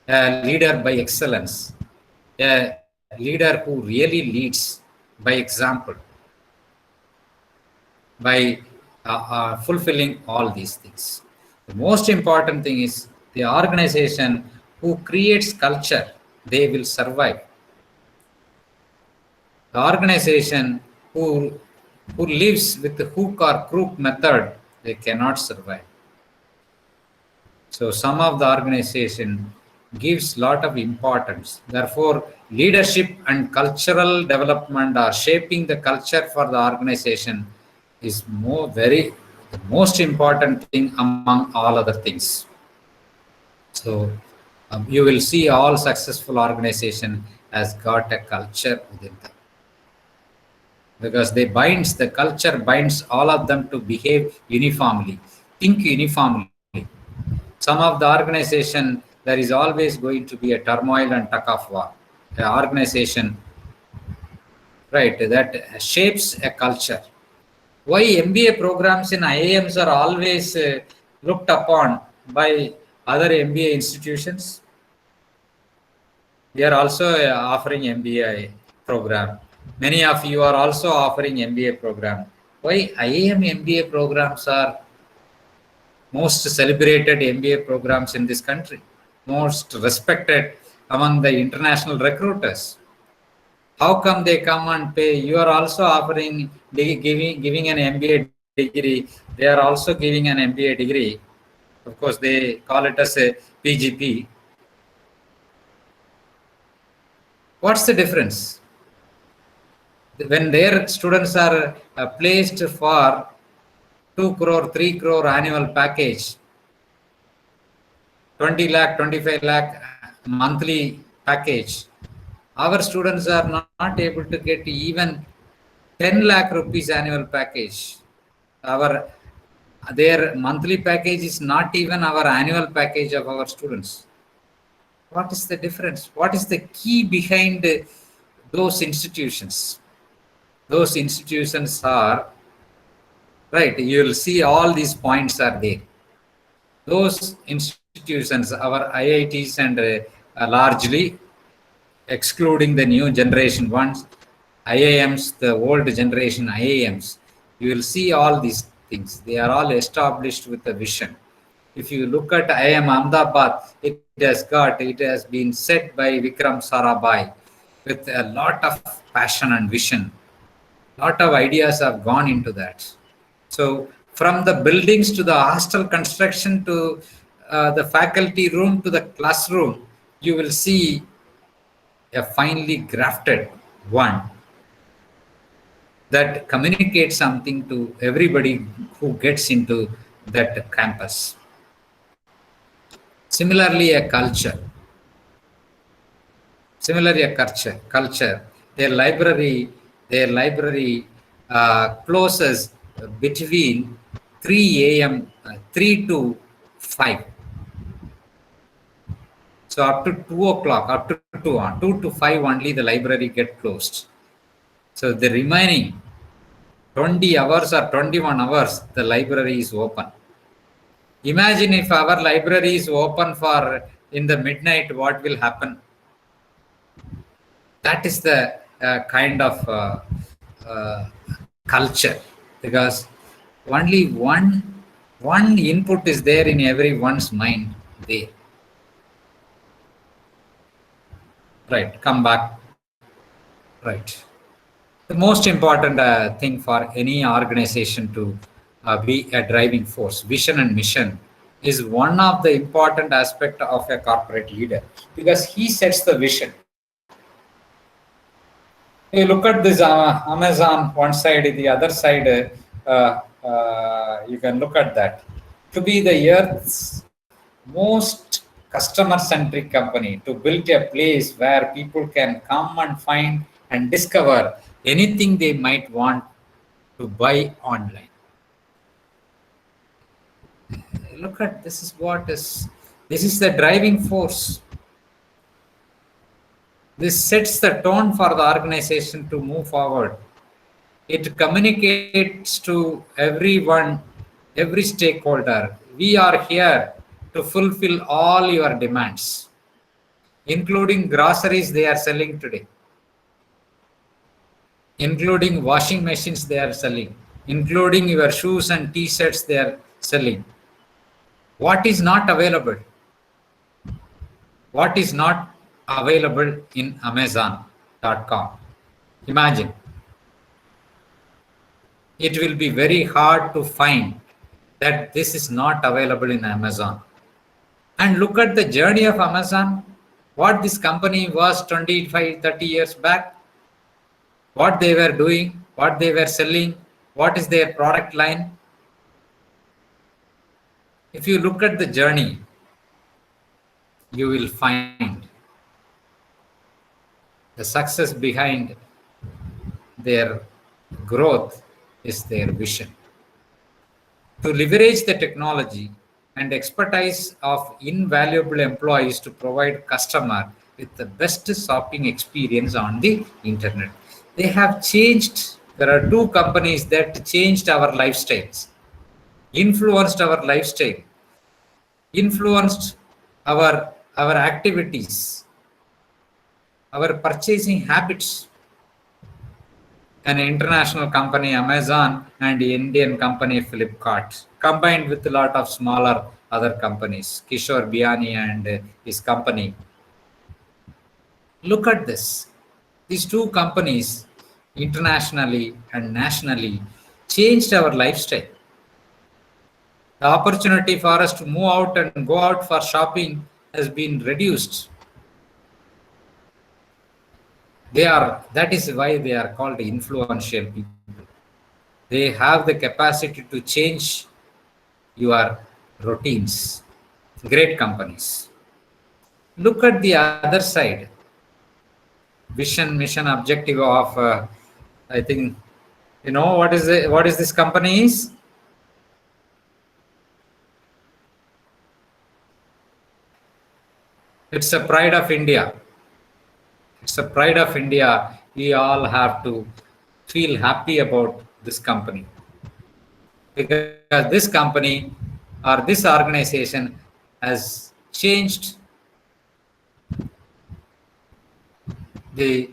a leader by excellence, a leader who really leads by example, by fulfilling all these things. The most important thing is the organization who creates culture, they will survive. The organization who lives with the hook or crook method, they cannot survive. So some of the organization gives lot of importance. Therefore, leadership and cultural development are shaping the culture for the organization is the most important thing among all other things. So you will see all successful organization has got a culture within them, because the culture binds all of them to behave uniformly, think uniformly. Some of the organization, there is always going to be a turmoil and tug of war. An organization, right, that shapes a culture. Why MBA programs in IIMs are always looked upon by other MBA institutions? We are also offering MBA program. Many of you are also offering MBA program. Why IIM MBA programs are most celebrated MBA programs in this country, most respected among the international recruiters? How come they come and pay? You are also offering, giving an MBA degree. They are also giving an MBA degree. Of course, they call it as a PGP. What's the difference? When their students are placed for 2 crore, 3 crore annual package, 20 lakh, 25 lakh monthly package, our students are not able to get even 10 lakh rupees annual package. Their monthly package is not even our annual package of our students. What is the difference? What is the key behind those institutions? Those institutions are, right, you will see all these points are there. Those institutions, our IITs and largely excluding the new generation ones, IIMs, the old generation IIMs, you will see all these things. They are all established with a vision. If you look at IIM Ahmedabad, it has been set by Vikram Sarabhai with a lot of passion and vision. Lot of ideas have gone into that. So from the buildings to the hostel construction to the faculty room to the classroom, you will see a finely grafted one that communicates something to everybody who gets into that campus. Similarly, a culture. Their library closes between 3 a.m. 3 to 5. So up to 2 o'clock, up to 2 to 5 only the library get closed. So the remaining 20 hours or 21 hours, the library is open. Imagine if our library is open for in the midnight, what will happen? That is the kind of culture, because only one input is there in everyone's mind there. Right, come back. Right. The most important thing for any organization to be a driving force, vision and mission, is one of the important aspect of a corporate leader, because he sets the vision. You look at this Amazon one side, the other side, you can look at that. To be the earth's most customer-centric company, to build a place where people can come and find and discover anything they might want to buy online. Look at this is the driving force. This sets the tone for the organization to move forward. It communicates to everyone, every stakeholder. We are here to fulfill all your demands, including groceries they are selling today, including washing machines they are selling, including your shoes and t-shirts they are selling. What is not available? What is not available in Amazon.com? Imagine. It will be very hard to find that this is not available in Amazon. And look at the journey of Amazon, what this company was 25, 30 years back, what they were doing, what they were selling, what is their product line. If you look at the journey, you will find the success behind their growth is their vision. To leverage the technology and expertise of invaluable employees to provide customer with the best shopping experience on the internet. They have changed. There are two companies that changed our lifestyles, influenced our lifestyle, influenced our activities, our purchasing habits. An international company, Amazon, and Indian company, Flipkart, combined with a lot of smaller other companies, Kishore Biani and his company. Look at this. These two companies, internationally and nationally, changed our lifestyle. The opportunity for us to move out and go out for shopping has been reduced. That is why they are called influential people. They have the capacity to change your routines. Great companies. Look at the other side. Vision, mission, objective of, I think, you know, what is this company is? It's a pride of India. It's a pride of India. We all have to feel happy about this company, because this company or this organization has changed the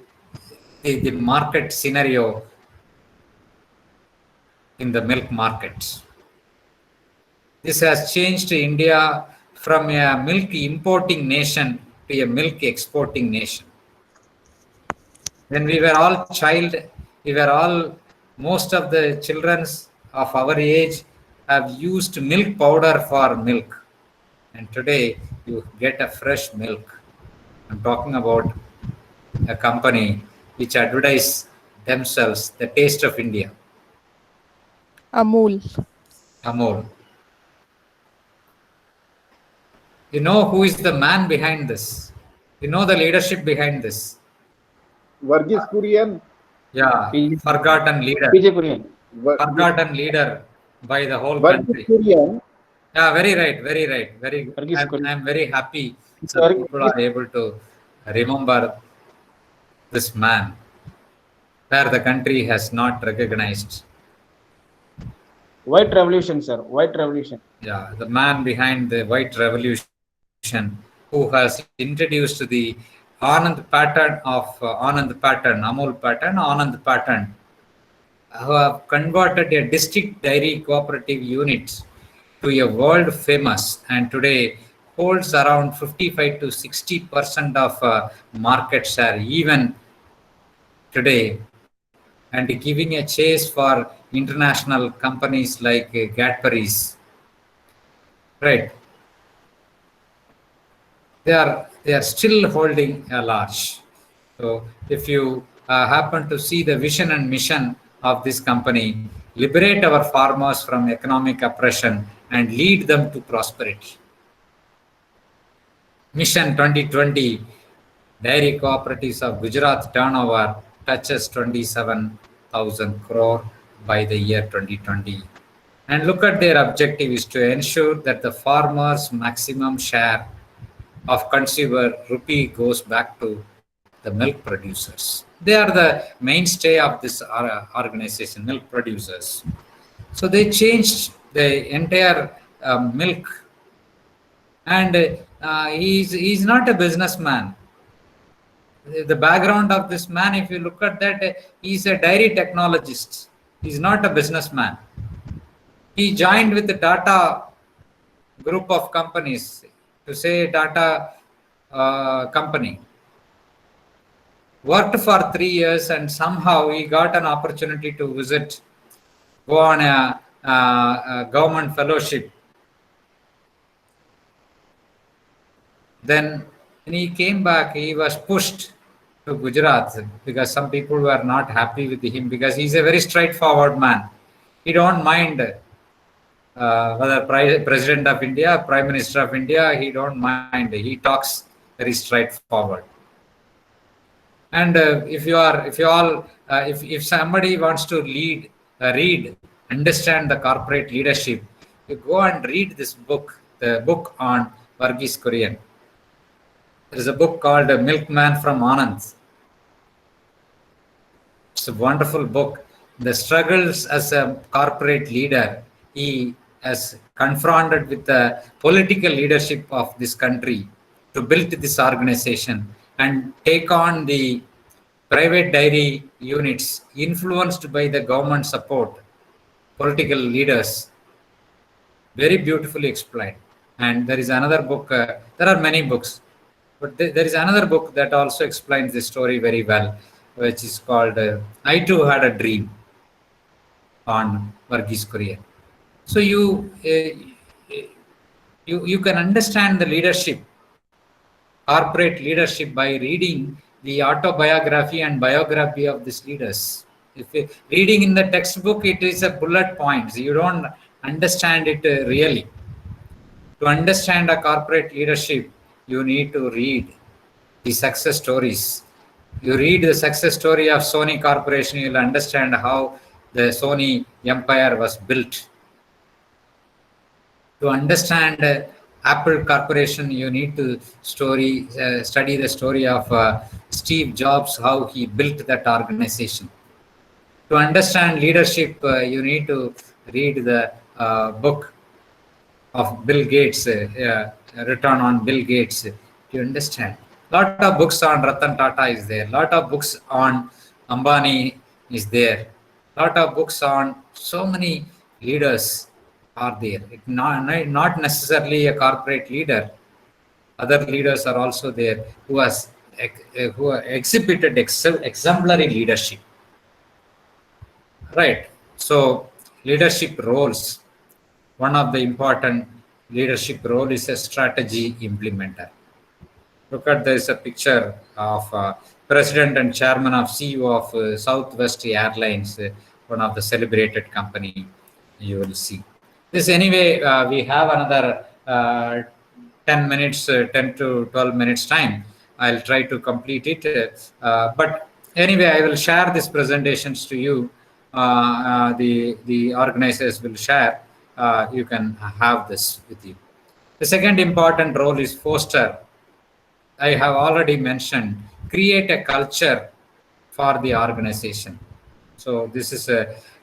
market scenario in the milk markets. This has changed India from a milk importing nation to a milk exporting nation. When we were all most of the children of our age have used milk powder for milk. And today you get a fresh milk. I'm talking about a company which advertise themselves the taste of India. Amul. You know who is the man behind this? You know the leadership behind this? Varghese Kurian. Yeah, forgotten leader. Forgotten leader by the whole country. Kurian. Yeah, very right. I'm very happy that people are able to remember this man, where the country has not recognized. White Revolution, sir. White Revolution. Yeah, the man behind the White Revolution, who has introduced the Anand pattern of Anand pattern, who have converted a district dairy cooperative unit to a world famous, and today holds around 55 to 60% of market share even today, and giving a chase for international companies like Cadbury's. Right. They are still holding a large. So if you happen to see the vision and mission of this company, liberate our farmers from economic oppression and lead them to prosperity. Mission 2020, dairy cooperatives of Gujarat turnover touches 27,000 crore by the year 2020. And look at their objective is to ensure that the farmers' maximum share of consumer rupee goes back to the milk producers. They are the mainstay of this organization, milk producers. So they changed the entire milk, and he's not a businessman. The background of this man, if you look at that, he's a dairy technologist. He's not a businessman. He joined with the Tata group of companies, to say Tata company. Worked for 3 years, and somehow he got an opportunity to go on a government fellowship. Then when he came back, he was pushed to Gujarat because some people were not happy with him, because he's a very straightforward man. He don't mind whether President of India, Prime Minister of India, he don't mind. He talks very straightforward. And if somebody wants to read, understand the corporate leadership, you go and read this book, the book on Varghese Kurian. There is a book called Milkman from Anand. It's a wonderful book. The struggles as a corporate leader, he has confronted with the political leadership of this country to build this organization and take on the private dairy units influenced by the government support, political leaders. Very beautifully explained. And there is another book, there are many books, but there is another book that also explains the story very well, which is called I Too Had a Dream, on Varghese Kurian. So you can understand the leadership, corporate leadership, by reading the autobiography and biography of these leaders. If reading in the textbook, it is a bullet points. You don't understand it really. To understand a corporate leadership, you need to read the success stories. You read the success story of Sony Corporation, you'll understand how the Sony empire was built. To understand Apple Corporation, you need to study the story of Steve Jobs, how he built that organization. To understand leadership, you need to read the book of Bill Gates, Return on Bill Gates, to understand. Lot of books on Ratan Tata is there. Lot of books on Ambani is there. Lot of books on so many leaders are there. It's not necessarily a corporate leader. Other leaders are also there who exhibited exemplary leadership. Right. So leadership roles. One of the important leadership role is a strategy implementer. Look at, there is a picture of President and Chairman of CEO of Southwest Airlines, one of the celebrated company. You will see this anyway. We have another 10 minutes, 10 to 12 minutes time. I'll try to complete it. But anyway, I will share these presentations to you. The organizers will share. You can have this with you. The second important role is foster. I have already mentioned, create a culture for the organization. So this is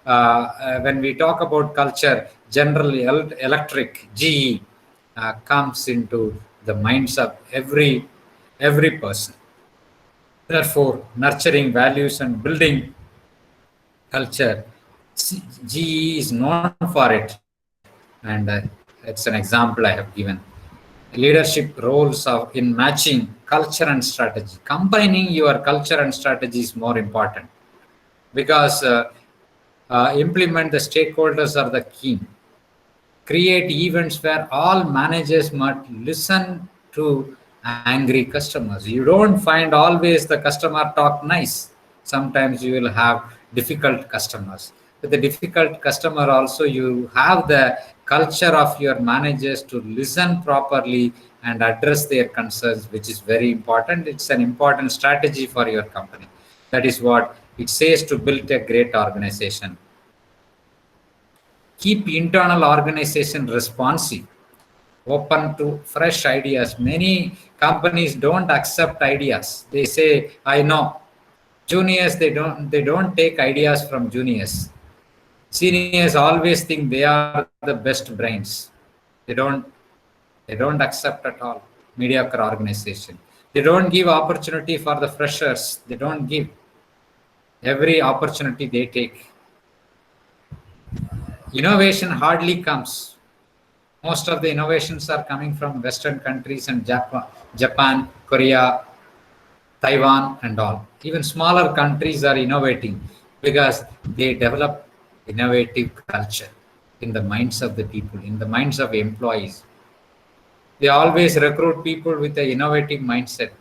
when we talk about culture, generally Electric, GE, comes into the minds of every person. Therefore, nurturing values and building culture, GE is known for it, and it's an example I have given. Leadership roles of in matching culture and strategy. Combining your culture and strategy is more important, because implement the stakeholders are the key. Create events where all managers must listen to angry customers. You don't find always the customer talk nice. Sometimes you will have difficult customers. With the difficult customer also, you have the culture of your managers to listen properly and address their concerns, which is very important. It's an important strategy for your company. That is what it says to build a great organization. Keep internal organization responsive, open to fresh ideas. Many companies don't accept ideas. They say, I know. Juniors, they don't take ideas from juniors. Seniors always think they are the best brains. They don't accept at all. Mediocre organization. They don't give opportunity for the freshers. They don't give. Every opportunity they take. Innovation hardly comes. Most of the innovations are coming from Western countries and Japan, Korea, Taiwan, and all. Even smaller countries are innovating because they develop innovative culture in the minds of the people, in the minds of employees. They always recruit people with an innovative mindset.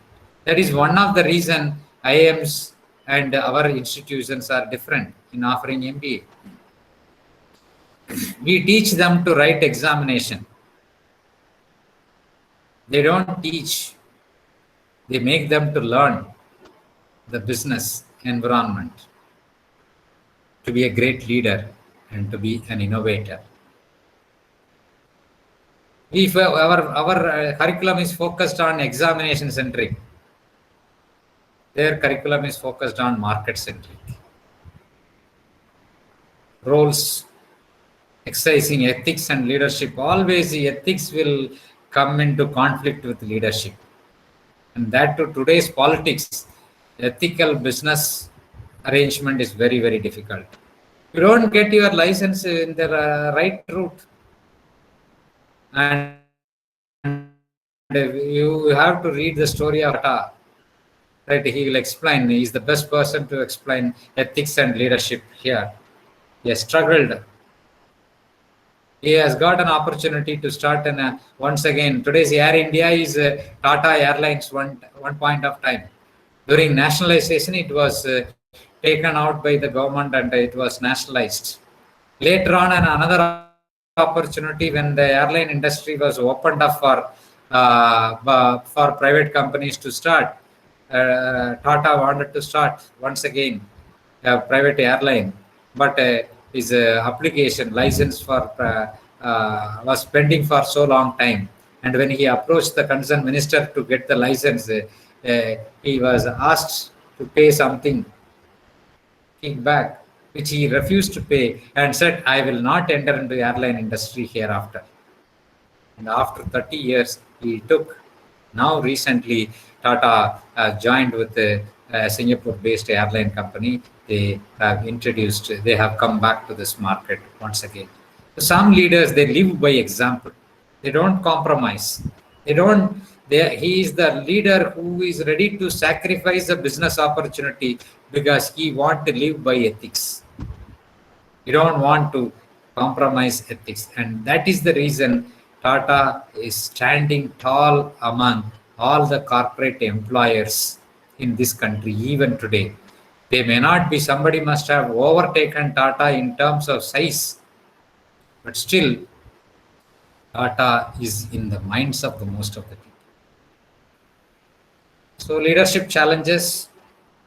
That is one of the reason IIMs and our institutions are different in offering MBA. We teach them to write examination. They don't teach. They make them to learn the business environment, to be a great leader and to be an innovator. If our curriculum is focused on examination centric, their curriculum is focused on market centric. Roles, exercising ethics and leadership, always the ethics will come into conflict with leadership. And that to today's politics, ethical business arrangement is very, very difficult. You don't get your license in the right route. And you have to read the story of Tata. Right, he will explain. He is the best person to explain ethics and leadership here. He has struggled. He has got an opportunity to start. And once again, today's Air India is Tata Airlines one point of time. During nationalization, it was taken out by the government and it was nationalized. Later on, another opportunity when the airline industry was opened up for private companies to start. Tata wanted to start once again a private airline, but his application license for was pending for so long time. And when he approached the concerned minister to get the license, he was asked to pay something kickback, which he refused to pay and said, I will not enter into the airline industry hereafter. And after 30 years, he took. Now recently, Tata joined with a Singapore-based airline company. They have come back to this market once again. Some leaders, they live by example. They don't compromise. He is the leader who is ready to sacrifice a business opportunity because he wants to live by ethics. You don't want to compromise ethics. And that is the reason Tata is standing tall among all the corporate employers in this country, even today. They may not be, somebody must have overtaken Tata in terms of size, but still, Tata is in the minds of the most of the people. So leadership challenges,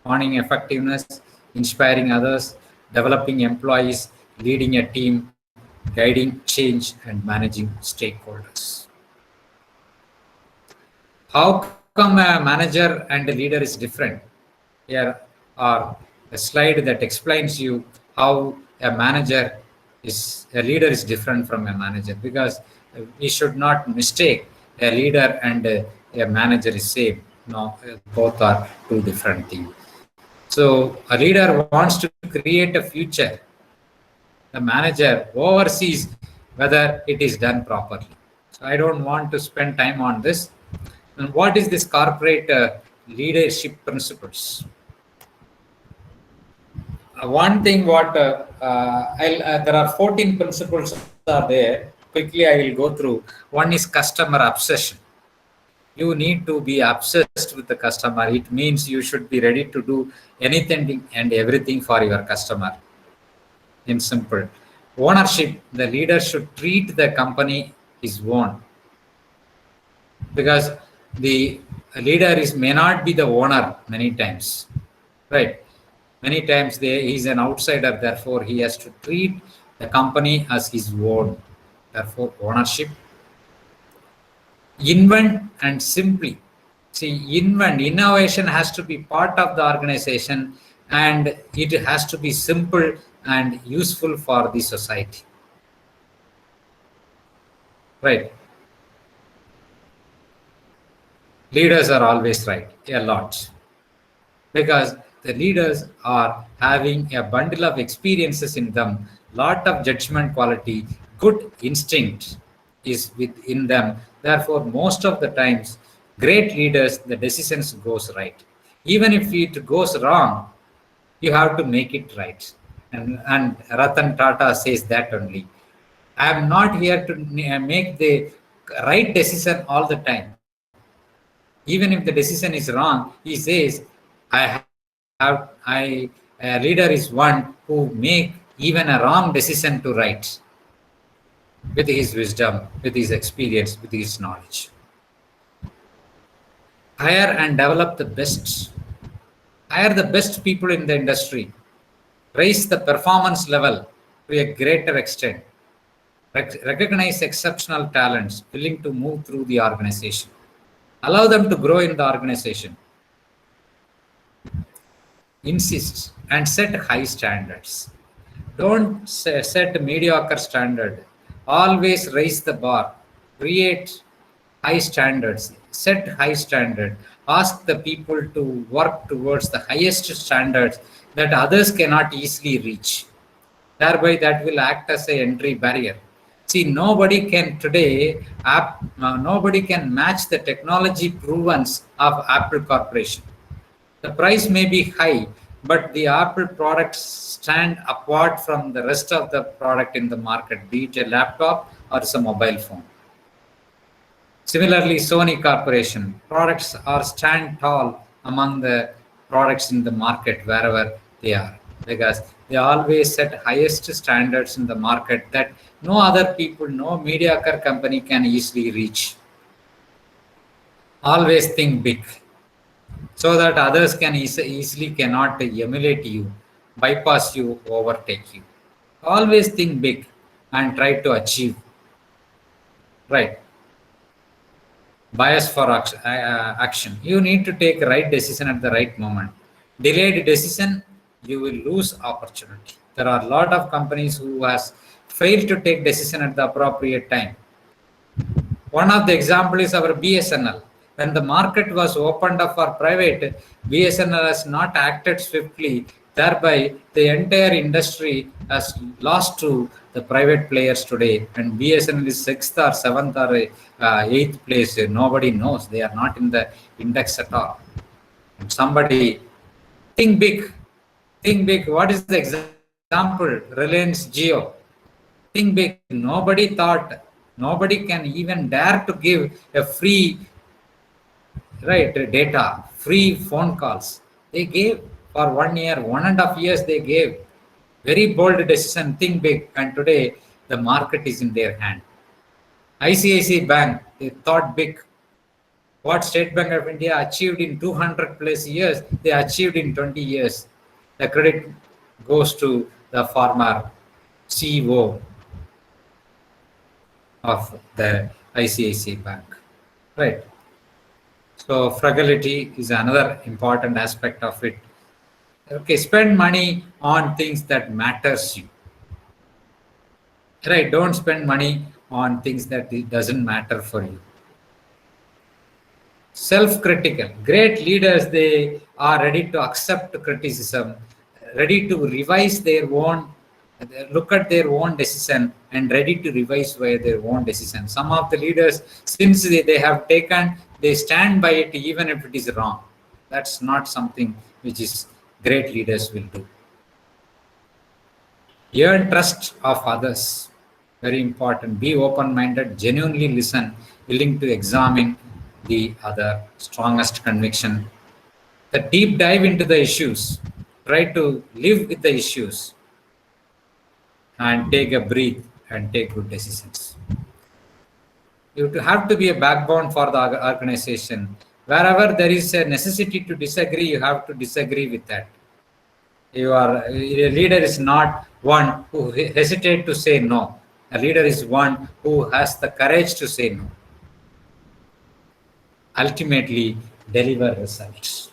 owning effectiveness, inspiring others, developing employees, leading a team, guiding change, and managing stakeholders. How come a manager and a leader is different? Here are a slide that explains you how a leader is different from a manager, because we should not mistake a leader and a manager is same. No, both are two different things. So a leader wants to create a future. The manager oversees whether it is done properly. So I don't want to spend time on this. And what is this corporate leadership principles? One thing there are 14 principles are there. Quickly I will go through. One is customer obsession. You need to be obsessed with the customer. It means you should be ready to do anything and everything for your customer. In simple. Ownership, the leader should treat the company his own. Because the leader may not be the owner many times. Right? Many times he's an outsider, therefore he has to treat the company as his own. Therefore, ownership. Invent and simply. See, innovation has to be part of the organization, and it has to be simple and useful for the society. Right. Leaders are always right, a lot. Because the leaders are having a bundle of experiences in them, lot of judgment quality, good instinct is within them. Therefore, most of the times, great leaders, the decisions goes right. Even if it goes wrong, you have to make it right. And Ratan Tata says that only. I am not here to make the right decision all the time. Even if the decision is wrong, he says, a leader is one who make even a wrong decision to right with his wisdom, with his experience, with his knowledge. Hire and develop the best. Hire the best people in the industry. Raise the performance level to a greater extent. Recognize exceptional talents willing to move through the organization. Allow them to grow in the organization. Insist and set high standards. Don't set mediocre standard. Always raise the bar. Create high standards. Set high standard. Ask the people to work towards the highest standards that others cannot easily reach. Thereby, that will act as an entry barrier. See, nobody can today, nobody can match the technology provens of Apple Corporation. The price may be high, but the Apple products stand apart from the rest of the product in the market, be it a laptop or some mobile phone. Similarly, Sony Corporation products are stand tall among the products in the market wherever they are, because they always set highest standards in the market that no other people, no mediocre company can easily reach. Always think big, so that others can easily cannot emulate you, bypass you, overtake you. Always think big and try to achieve. Right. Bias for action. You need to take right decision at the right moment. Delayed decision, you will lose opportunity. There are a lot of companies who has failed to take decision at the appropriate time. One of the example is our BSNL. When the market was opened up for private, BSNL has not acted swiftly. Thereby, the entire industry has lost to the private players today. And BSNL is 6th or 7th or 8th place. Nobody knows. They are not in the index at all. And somebody think big. Think big. What is the example? Reliance Jio. Think big. Nobody thought. Nobody can even dare to give a free data, free phone calls. They gave for 1 year, 1.5 years. They gave very bold decision. Think big, and today the market is in their hand. ICICI Bank, they thought big. What State Bank of India achieved in 200 plus years, they achieved in 20 years. The credit goes to the former CEO of the ICICI Bank, right? So frugality is another important aspect of it. Okay, spend money on things that matters you. Right, don't spend money on things that it doesn't matter for you. Self-critical. Great leaders, they are ready to accept criticism, ready to revise their own, look at their own decision and ready to revise their own decision. Some of the leaders, since they have taken, they stand by it even if it is wrong. That's not something which is great leaders will do. Earn trust of others. Very important. Be open-minded, genuinely listen, willing to examine the other, strongest conviction. The deep dive into the issues. Try to live with the issues and take a breath and take good decisions. You have to be a backbone for the organization. Wherever there is a necessity to disagree, you have to disagree with that. A leader is not one who hesitate to say no. A leader is one who has the courage to say no. Ultimately, deliver results.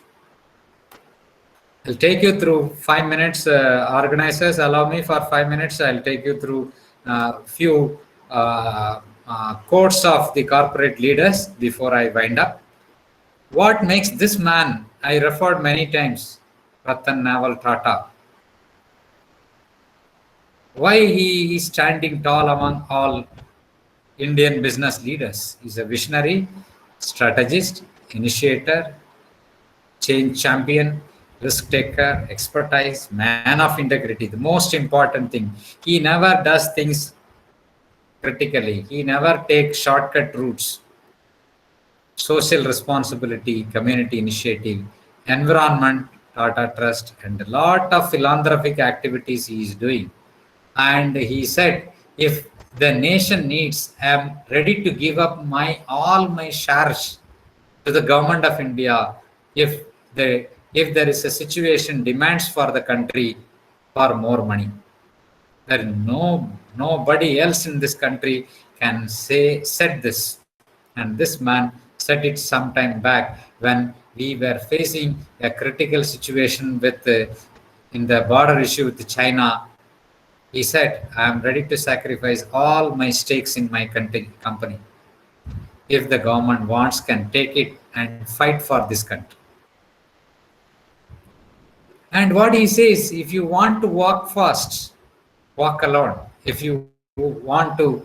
I'll take you through 5 minutes. Organizers, allow me for 5 minutes. I'll take you through few quotes of the corporate leaders before I wind up. What makes this man, I referred many times, Ratan Naval Tata. Why he is standing tall among all Indian business leaders? He's a visionary, strategist, initiator, change champion, risk taker, expertise, man of integrity. The most important thing, he never does things critically. He never takes shortcut routes. Social responsibility, community initiative, environment, Tata Trust, and a lot of philanthropic activities he is doing. And he said, if the nation needs, I am ready to give up all my shares to the government of India if there is a situation demands for the country for more money. There is nobody else in this country can said this. And this man said it some time back when we were facing a critical situation with in the border issue with China. He said, I am ready to sacrifice all my stakes in my company. If the government wants, can take it and fight for this country. And what he says, if you want to walk fast, walk alone. If you want to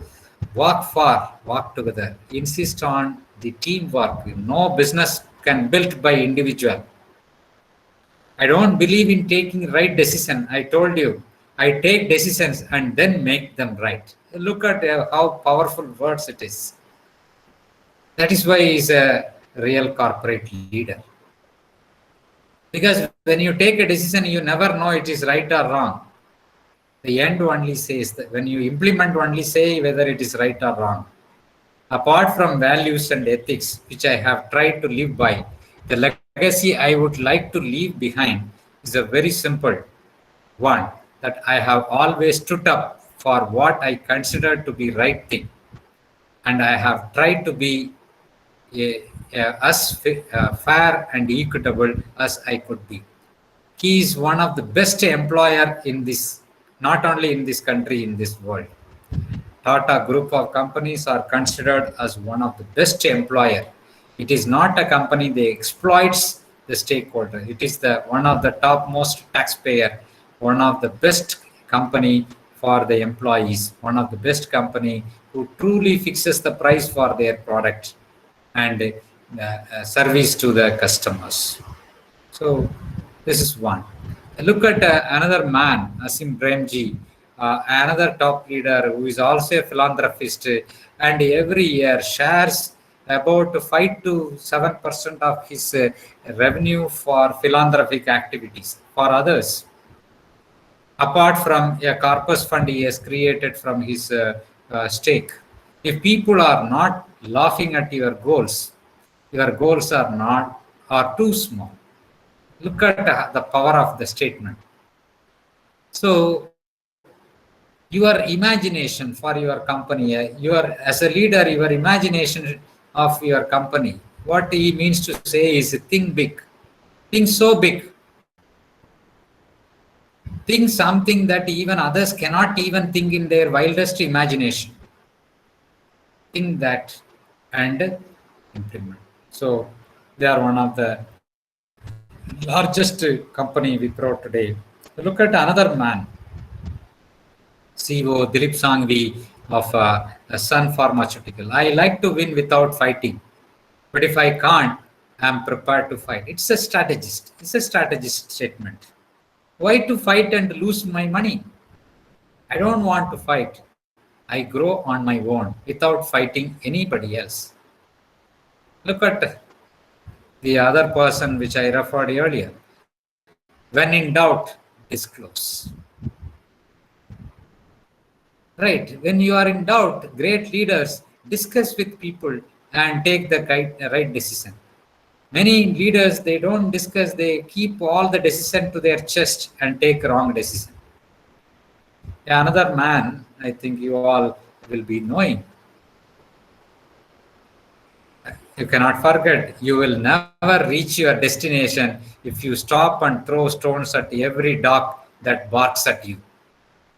walk far, walk together. Insist on the teamwork. No business can be built by individual. I don't believe in taking right decision. I told you, I take decisions and then make them right. Look at how powerful words it is. That is why he's a real corporate leader. Because when you take a decision, you never know it is right or wrong. The end only says that when you implement only say whether it is right or wrong. Apart from values and ethics, which I have tried to live by, the legacy I would like to leave behind is a very simple one, that I have always stood up for what I consider to be right thing. And I have tried to be as fair and equitable as I could be. He is one of the best employer in this, not only in this country, in this world. Tata group of companies are considered as one of the best employer. It is not a company that exploits the stakeholder. It is one of the topmost taxpayer, one of the best company for the employees, one of the best company who truly fixes the price for their product and service to the customers. So this is one. Look at another man, Asim Premji, another top leader who is also a philanthropist, and every year shares about 5 to 7% of his revenue for philanthropic activities for others. Apart from a corpus fund he has created from his stake. If people are not laughing at your goals are too small. Look at the power of the statement. So your imagination for your company, as a leader, your imagination of your company, what he means to say is think big, think so big, think something that even others cannot even think in their wildest imagination. Think that and implement. So they are one of the largest company we brought today. Look at another man, CEO Dilip Sangvi of Sun Pharmaceutical. I like to win without fighting, but if I can't, I'm prepared to fight. It's a strategist. It's a strategist statement. Why to fight and lose my money? I don't want to fight. I grow on my own without fighting anybody else. Look at the other person which I referred earlier. When in doubt, disclose. Right. When you are in doubt, great leaders discuss with people and take the right decision. Many leaders, they don't discuss, they keep all the decision to their chest and take wrong decision. Another man, I think you all will be knowing. You cannot forget, you will never reach your destination if you stop and throw stones at every dog that barks at you.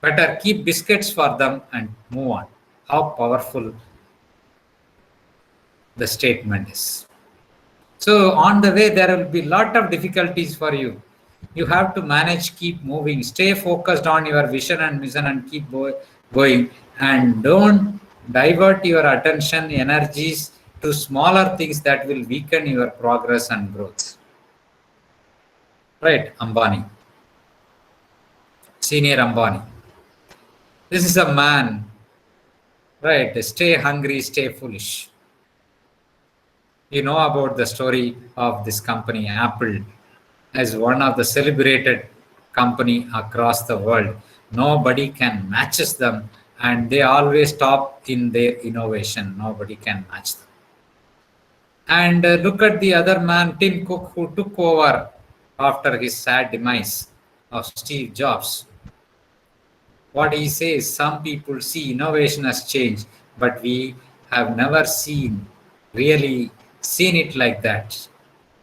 Better keep biscuits for them and move on. How powerful the statement is. So on the way, there will be a lot of difficulties for you. You have to manage, keep moving, stay focused on your vision and mission and keep going, and don't divert your attention, energies to smaller things that will weaken your progress and growth. Right, Ambani. Senior Ambani. This is a man, right? Stay hungry, stay foolish. You know about the story of this company, Apple, as one of the celebrated company across the world. Nobody can matches them, and they always top in their innovation. Nobody can match them. And look at the other man, Tim Cook, who took over after his sad demise of Steve Jobs. What he says, some people see innovation as change, but we have never really seen it like that.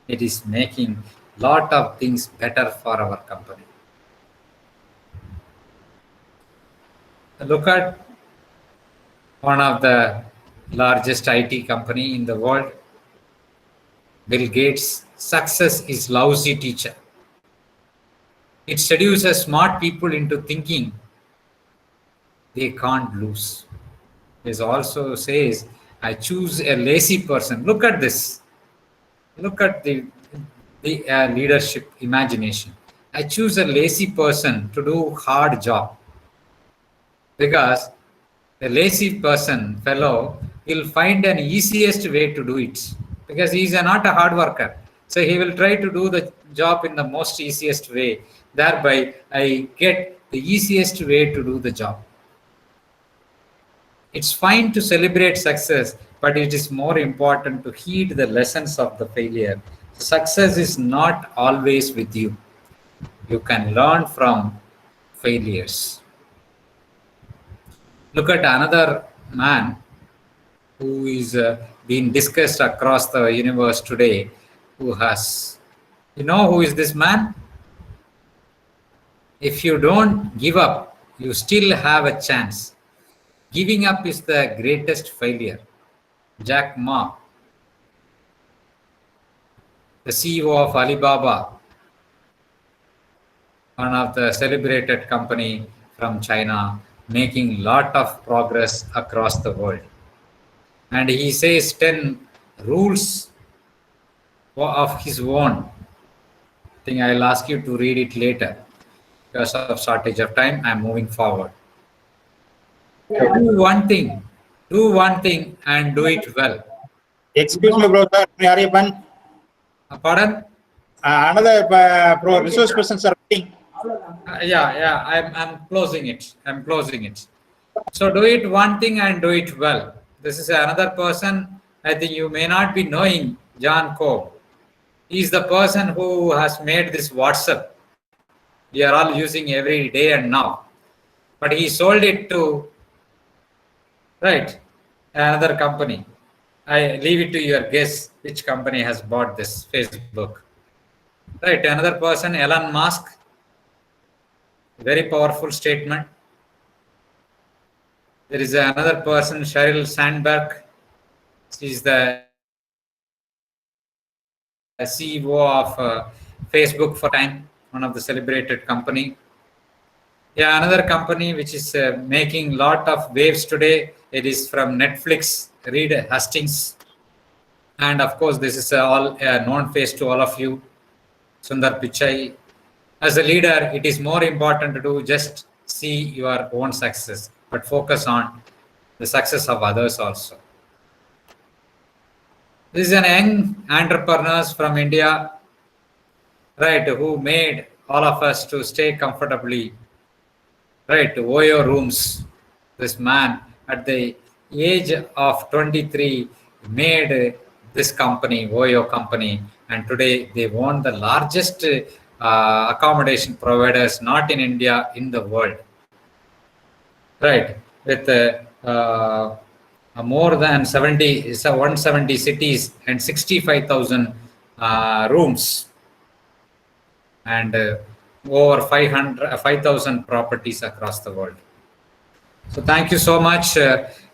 It is making lot of things better for our company. Look at one of the largest IT company in the world, Bill Gates. Success is lousy teacher. It seduces smart people into thinking they can't lose. It also says, I choose a lazy person. Look at this. Look at the leadership imagination. I choose a lazy person to do hard job, because the lazy person fellow will find an easiest way to do it, because he is not a hard worker. So he will try to do the job in the most easiest way. Thereby, I get the easiest way to do the job. It's fine to celebrate success, but it is more important to heed the lessons of the failure. Success is not always with you. You can learn from failures. Look at another man who is being discussed across the universe today, who has, you know who is this man? If you don't give up, you still have a chance. Giving up is the greatest failure. Jack Ma, the CEO of Alibaba, one of the celebrated company from China, making lot of progress across the world. And he says 10 rules of his own. I think I'll ask you to read it later. Because of shortage of time, I'm moving forward. Do one thing and do it well. Excuse me, bro, sir. Pardon? Another resource persons are waiting. I'm closing it. So do it one thing and do it well. This is another person. I think you may not be knowing John Coe. He's the person who has made this WhatsApp. We are all using every day and now. But he sold it to, right, another company. I leave it to your guess which company has bought this Facebook. Right, another person, Elon Musk. Very powerful statement. There is another person, Sheryl Sandberg. She is the CEO of Facebook for time, one of the celebrated company. Yeah, another company which is making lot of waves today. It is from Netflix, Reed Hastings. And of course, this is all a known face to all of you, Sundar Pichai. As a leader, it is more important to do just see your own success, but focus on the success of others also. This is an young entrepreneurs from India, right, who made all of us to stay comfortably, right, Oyo rooms. This man at the age of 23 made this company, Oyo company, and today they own the largest accommodation providers, not in India, in the world. Right, with more than 170 cities and 65,000 rooms, and over 5,000 properties across the world. So thank you so much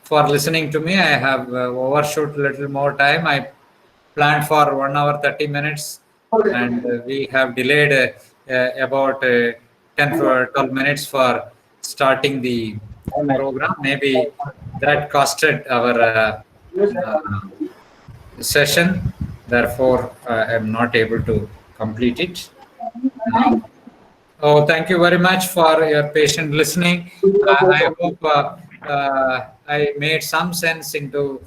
for listening to me. I have overshoot a little more time. I planned for 1 hour 30 minutes, and we have delayed about 10 for 12 minutes for starting the program. Maybe that costed our session. Therefore, I am not able to complete it. Oh, thank you very much for your patient listening. I hope I made some sense into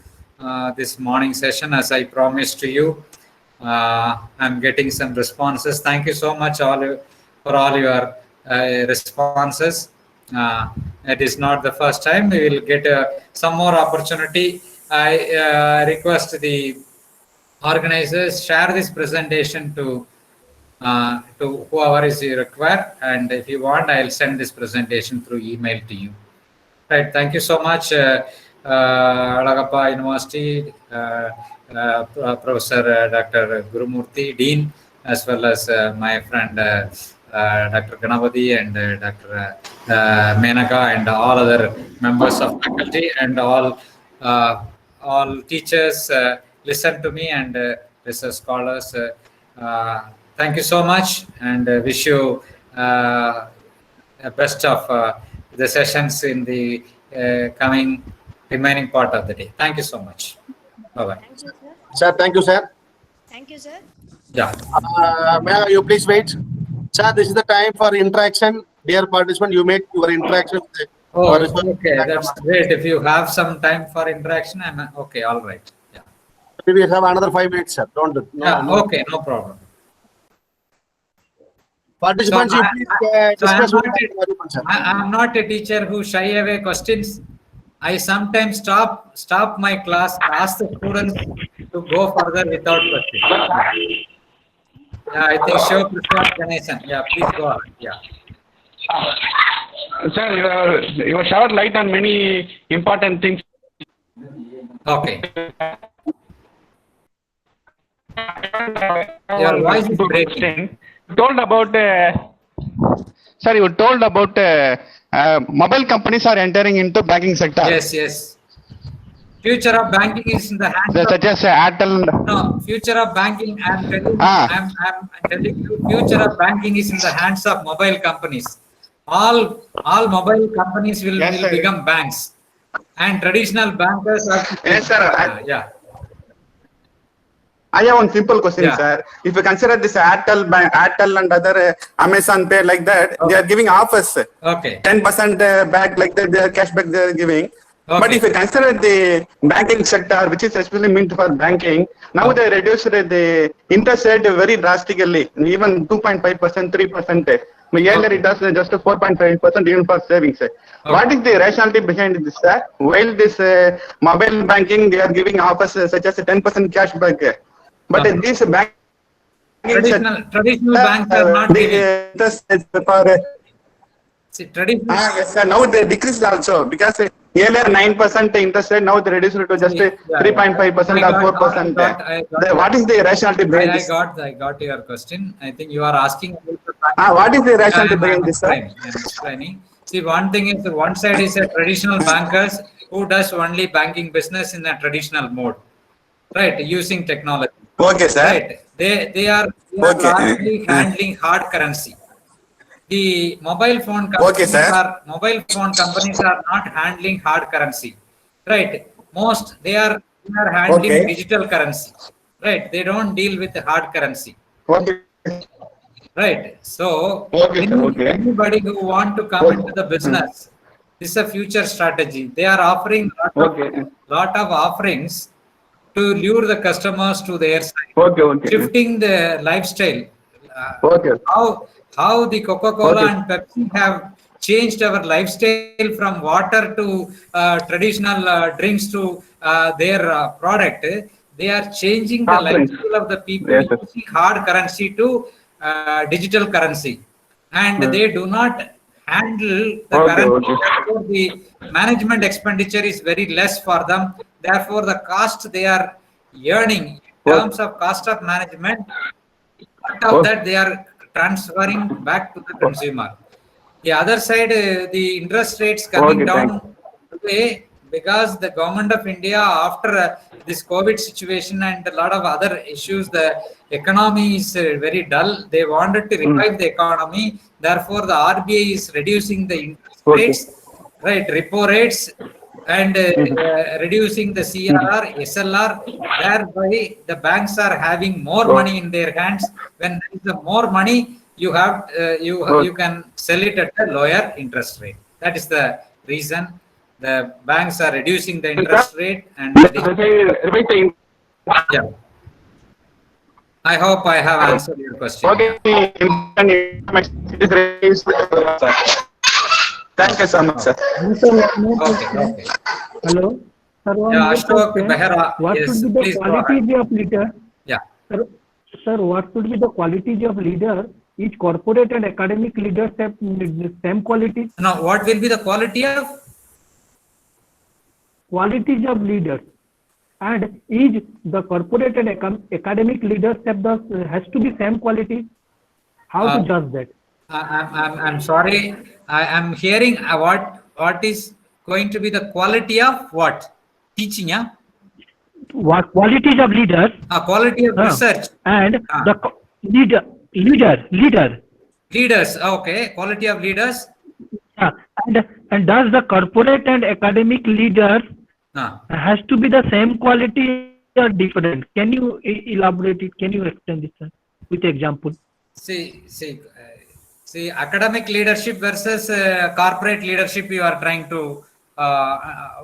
this morning session, as I promised to you. I'm getting some responses. Thank you so much for all your responses. It is not the first time. We will get some more opportunity. I request the organizers share this presentation to whoever is required, and if you want, I'll send this presentation through email to you. Right, thank you so much, Alagappa University, Professor Dr. Gurumurthy, Dean, as well as my friend Dr. Ganapati and Dr. Menaka, and all other members of faculty, and all teachers listen to me, and research scholars. Thank you so much, and wish you best of the sessions in the coming remaining part of the day. Thank you so much. Bye-bye. Thank you, sir. Sir, thank you, sir. Thank you, sir. Yeah. May you please wait. Sir, this is the time for interaction. Dear participant, you make your interaction. Oh, okay. That's great. If you have some time for interaction, I'm okay. All right. Yeah. We have another 5 minutes, sir. Don't do. No, Yeah. no. Okay. No problem. Participants, So you please discuss with everyone, sir. I'm not a teacher who shy away questions. I sometimes stop my class, ask the students to go further without questions. Yeah, I think Shiv Prasad Ganesan. Yeah, please go ahead. Yeah. Sir, you showered light on many important things. Okay. Your voice is breaking. You told about, sir, you told about mobile companies are entering into banking sector. Yes, yes. Future of banking is in the hands of, such as ATAL. no, future of banking, I'm telling you, future of banking is in the hands of mobile companies. All mobile companies will become banks, and traditional bankers are. Yes, sir. Yeah. I have one simple question, Yeah. sir. If you consider this ATAL and other Amazon Pay like that, they are giving offers. Okay. 10% back like that, their cashback they are giving. Okay. But if you consider the banking sector, which is especially meant for banking, now they reduced the interest rate very drastically, even 2.5%, 3%. Earlier it was just 4.5% even for savings. What is the rationality behind this, sir? While this mobile banking, they are giving offers such as 10% cashback. But these traditional banks are not giving. Interest for, See, traditional. yes, sir. Now they decreased also because earlier 9% interest rate, now they reduced it to just 3.5% or 4%. What is the rationality behind this? I got your question. I think you are asking. What is the rationality behind this, sir? I'm explaining. See, one thing is, one side is a traditional bankers who does only banking business in a traditional mode, right? Using technology. Okay, sir. Right. They are largely handling hard currency. The mobile phone companies are not handling hard currency, right? They are handling digital currency, right? They don't deal with the hard currency, right? So anybody who want to come into the business, this is a future strategy. They are offering lot of offerings to lure the customers to their side, shifting the lifestyle. How the Coca-Cola and Pepsi have changed our lifestyle from water to traditional drinks to their product. they are changing the Conference. lifestyle of the people Yes, sir. using hard currency to digital currency, and they do not handle the Okay, currency. okay. Therefore, the management expenditure is very less for them. Therefore, the cost they are earning in terms of cost of management, part of that they are transferring back to the consumer. The other side, the interest rates coming Okay, thanks. down today because the government of India, after this COVID situation and a lot of other issues, the economy is very dull. They wanted to revive the economy. Therefore, the RBI is reducing the interest Okay. rates, right, repo rates, and reducing the CRR, SLR. Thereby, the banks are having more money in their hands. When there is more money, you have you can sell it at a lower interest rate. That is the reason the banks are reducing the interest rate and yeah. I hope I have answered your question. Okay. Thank you so much, sir. Okay. Hello. Sir, one Yeah, more Ashok question. Behera. What Yes, should be the please go ahead. qualities of leader? Yeah. Sir, what should be the qualities of leader? Each corporate and academic leaders have the same qualities. Now, what will be the quality of? Qualities of leaders, and each the corporate and academic leaders have the has to be same quality. How to judge that? I'm sorry. I am hearing what is going to be the quality of what? Teaching, yeah? What qualities of leaders? Quality of research. And the leader. Leaders, okay. Quality of leaders. And does the corporate and academic leaders has to be the same quality or different? Can you elaborate it? Can you explain this, sir, with example? See, academic leadership versus corporate leadership. You are trying to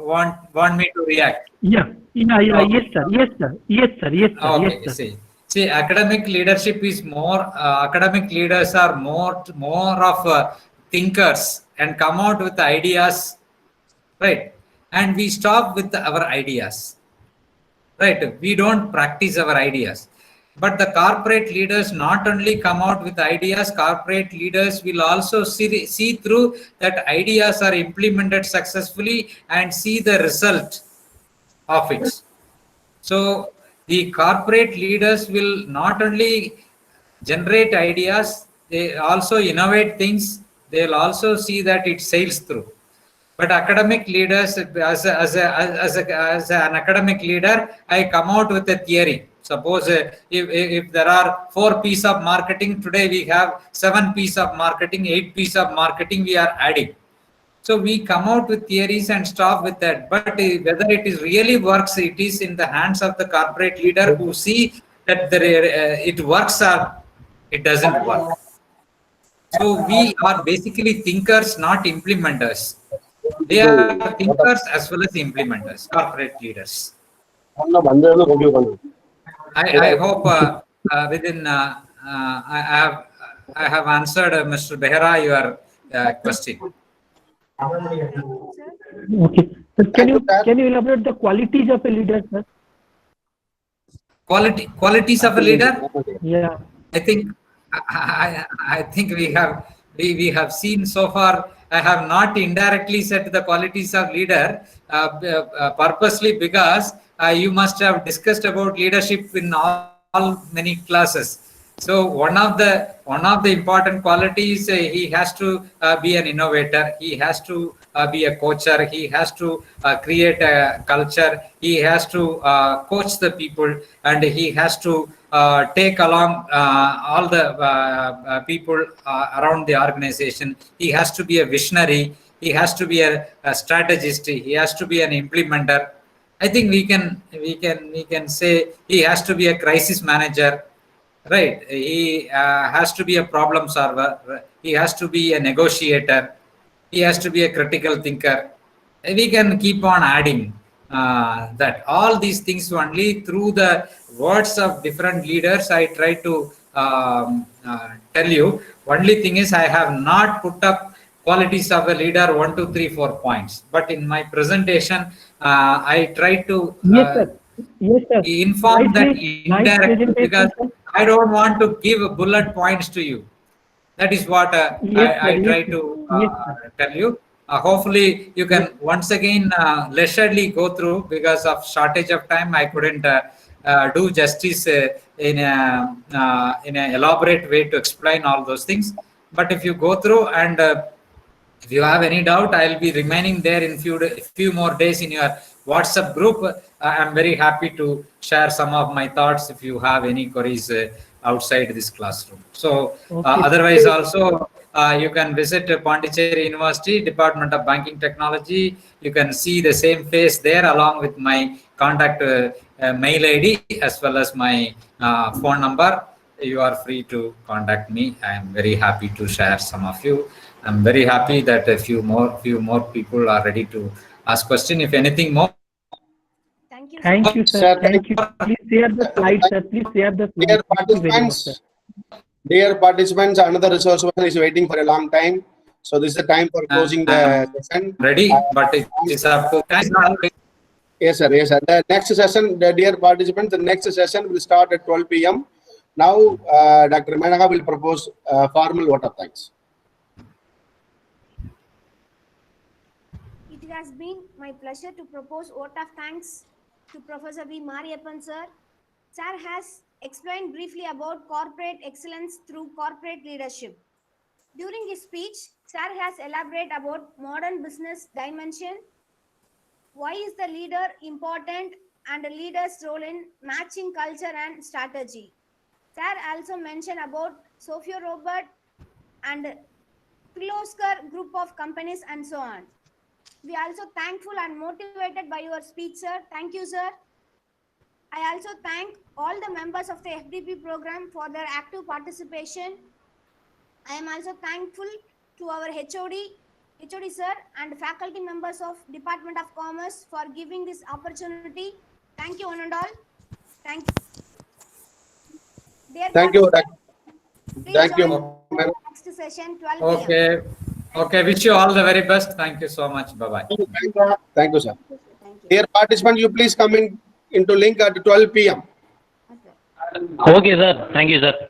want me to react. Yeah. Okay. Yes, sir. See, academic leadership is more. Academic leaders are more of thinkers and come out with ideas, right? And we stop with our ideas, right? We don't practice our ideas. But the corporate leaders not only come out with ideas, corporate leaders will also see through that ideas are implemented successfully and see the result of it. So the corporate leaders will not only generate ideas, they also innovate things. They'll also see that it sails through. But academic leaders, as an academic leader, I come out with a theory. Suppose if there are 4 pieces of marketing, today we have 7 pieces of marketing, 8 pieces of marketing we are adding. So we come out with theories and stop with that. But whether it is really works, it is in the hands of the corporate leader who see that it works or it doesn't work. So we are basically thinkers, not implementers. They are thinkers as well as implementers, corporate leaders. I hope within I have answered Mr. Behera your question. Okay. So can you elaborate the qualities of a leader, sir? Qualities of a leader? Yeah. I think we have seen so far. I have not indirectly said the qualities of leader purposely because you must have discussed about leadership in all many classes. So one of the important qualities, he has to be an innovator. He has to be a coacher. He has to create a culture. He has to coach the people, and he has to take along all the people around the organization. He has to be a visionary. He has to be a strategist. He has to be an implementer. I think we can say he has to be a crisis manager. Right, he has to be a problem solver. He has to be a negotiator. He has to be a critical thinker. We can keep on adding that. All these things only through the words of different leaders I try to tell you. Only thing is I have not put up qualities of a leader 1, 2, 3, 4 points. But in my presentation, I try to Yes, sir. inform that Nice indirectly, because presentation, sir. I don't want to give bullet points to you. That is what Yes, sir. I Yes, try sir. to Yes, sir. tell you. Hopefully, you can once again leisurely go through, because of shortage of time. I couldn't do justice in an elaborate way to explain all those things. But if you go through and if you have any doubt, I'll be remaining there in few more days in your WhatsApp group. I'm very happy to share some of my thoughts if you have any queries outside this classroom. So Okay. otherwise also you can visit Pondicherry University, Department of Banking Technology. You can see the same face there along with my contact mail ID as well as my phone number. You are free to contact me. I am very happy to share some of you. I'm very happy that a few more people are ready to ask question. If anything more. Thank you, sir. Thank you, sir. Sir, Thank you. Please share the slides, sir. Please share the Dear slides. Thank you very much, sir. dear participants, another resource person is waiting for a long time. So this is the time for closing the session. Ready, but it is up to time. Yes, sir. Yes, sir. The next session, the dear participants, the next session will start at 12 p.m. Now, Dr. Menaka will propose formal vote of thanks. It has been my pleasure to propose vote of thanks to Professor V. Mariappan, sir. Sir has explained briefly about corporate excellence through corporate leadership. During his speech, Sir has elaborated about modern business dimension. Why is the leader important and the leader's role in matching culture and strategy? Sir also mentioned about Sophia Robert and Kirloskar group of companies and so on. We are also thankful and motivated by your speech, sir. Thank you, sir. I also thank all the members of the FDP program for their active participation. I am also thankful to our HOD sir and faculty members of Department of Commerce for giving this opportunity. Thank you one and all. Thank you. Dear Thank you. please Thank join you. the next session 12 p.m. Okay. Okay. Wish you all the very best. Thank you so much. Bye-bye. Thank you, sir. Thank you. Dear participants, you please come into link at 12 p.m. Okay, sir. Thank you, sir.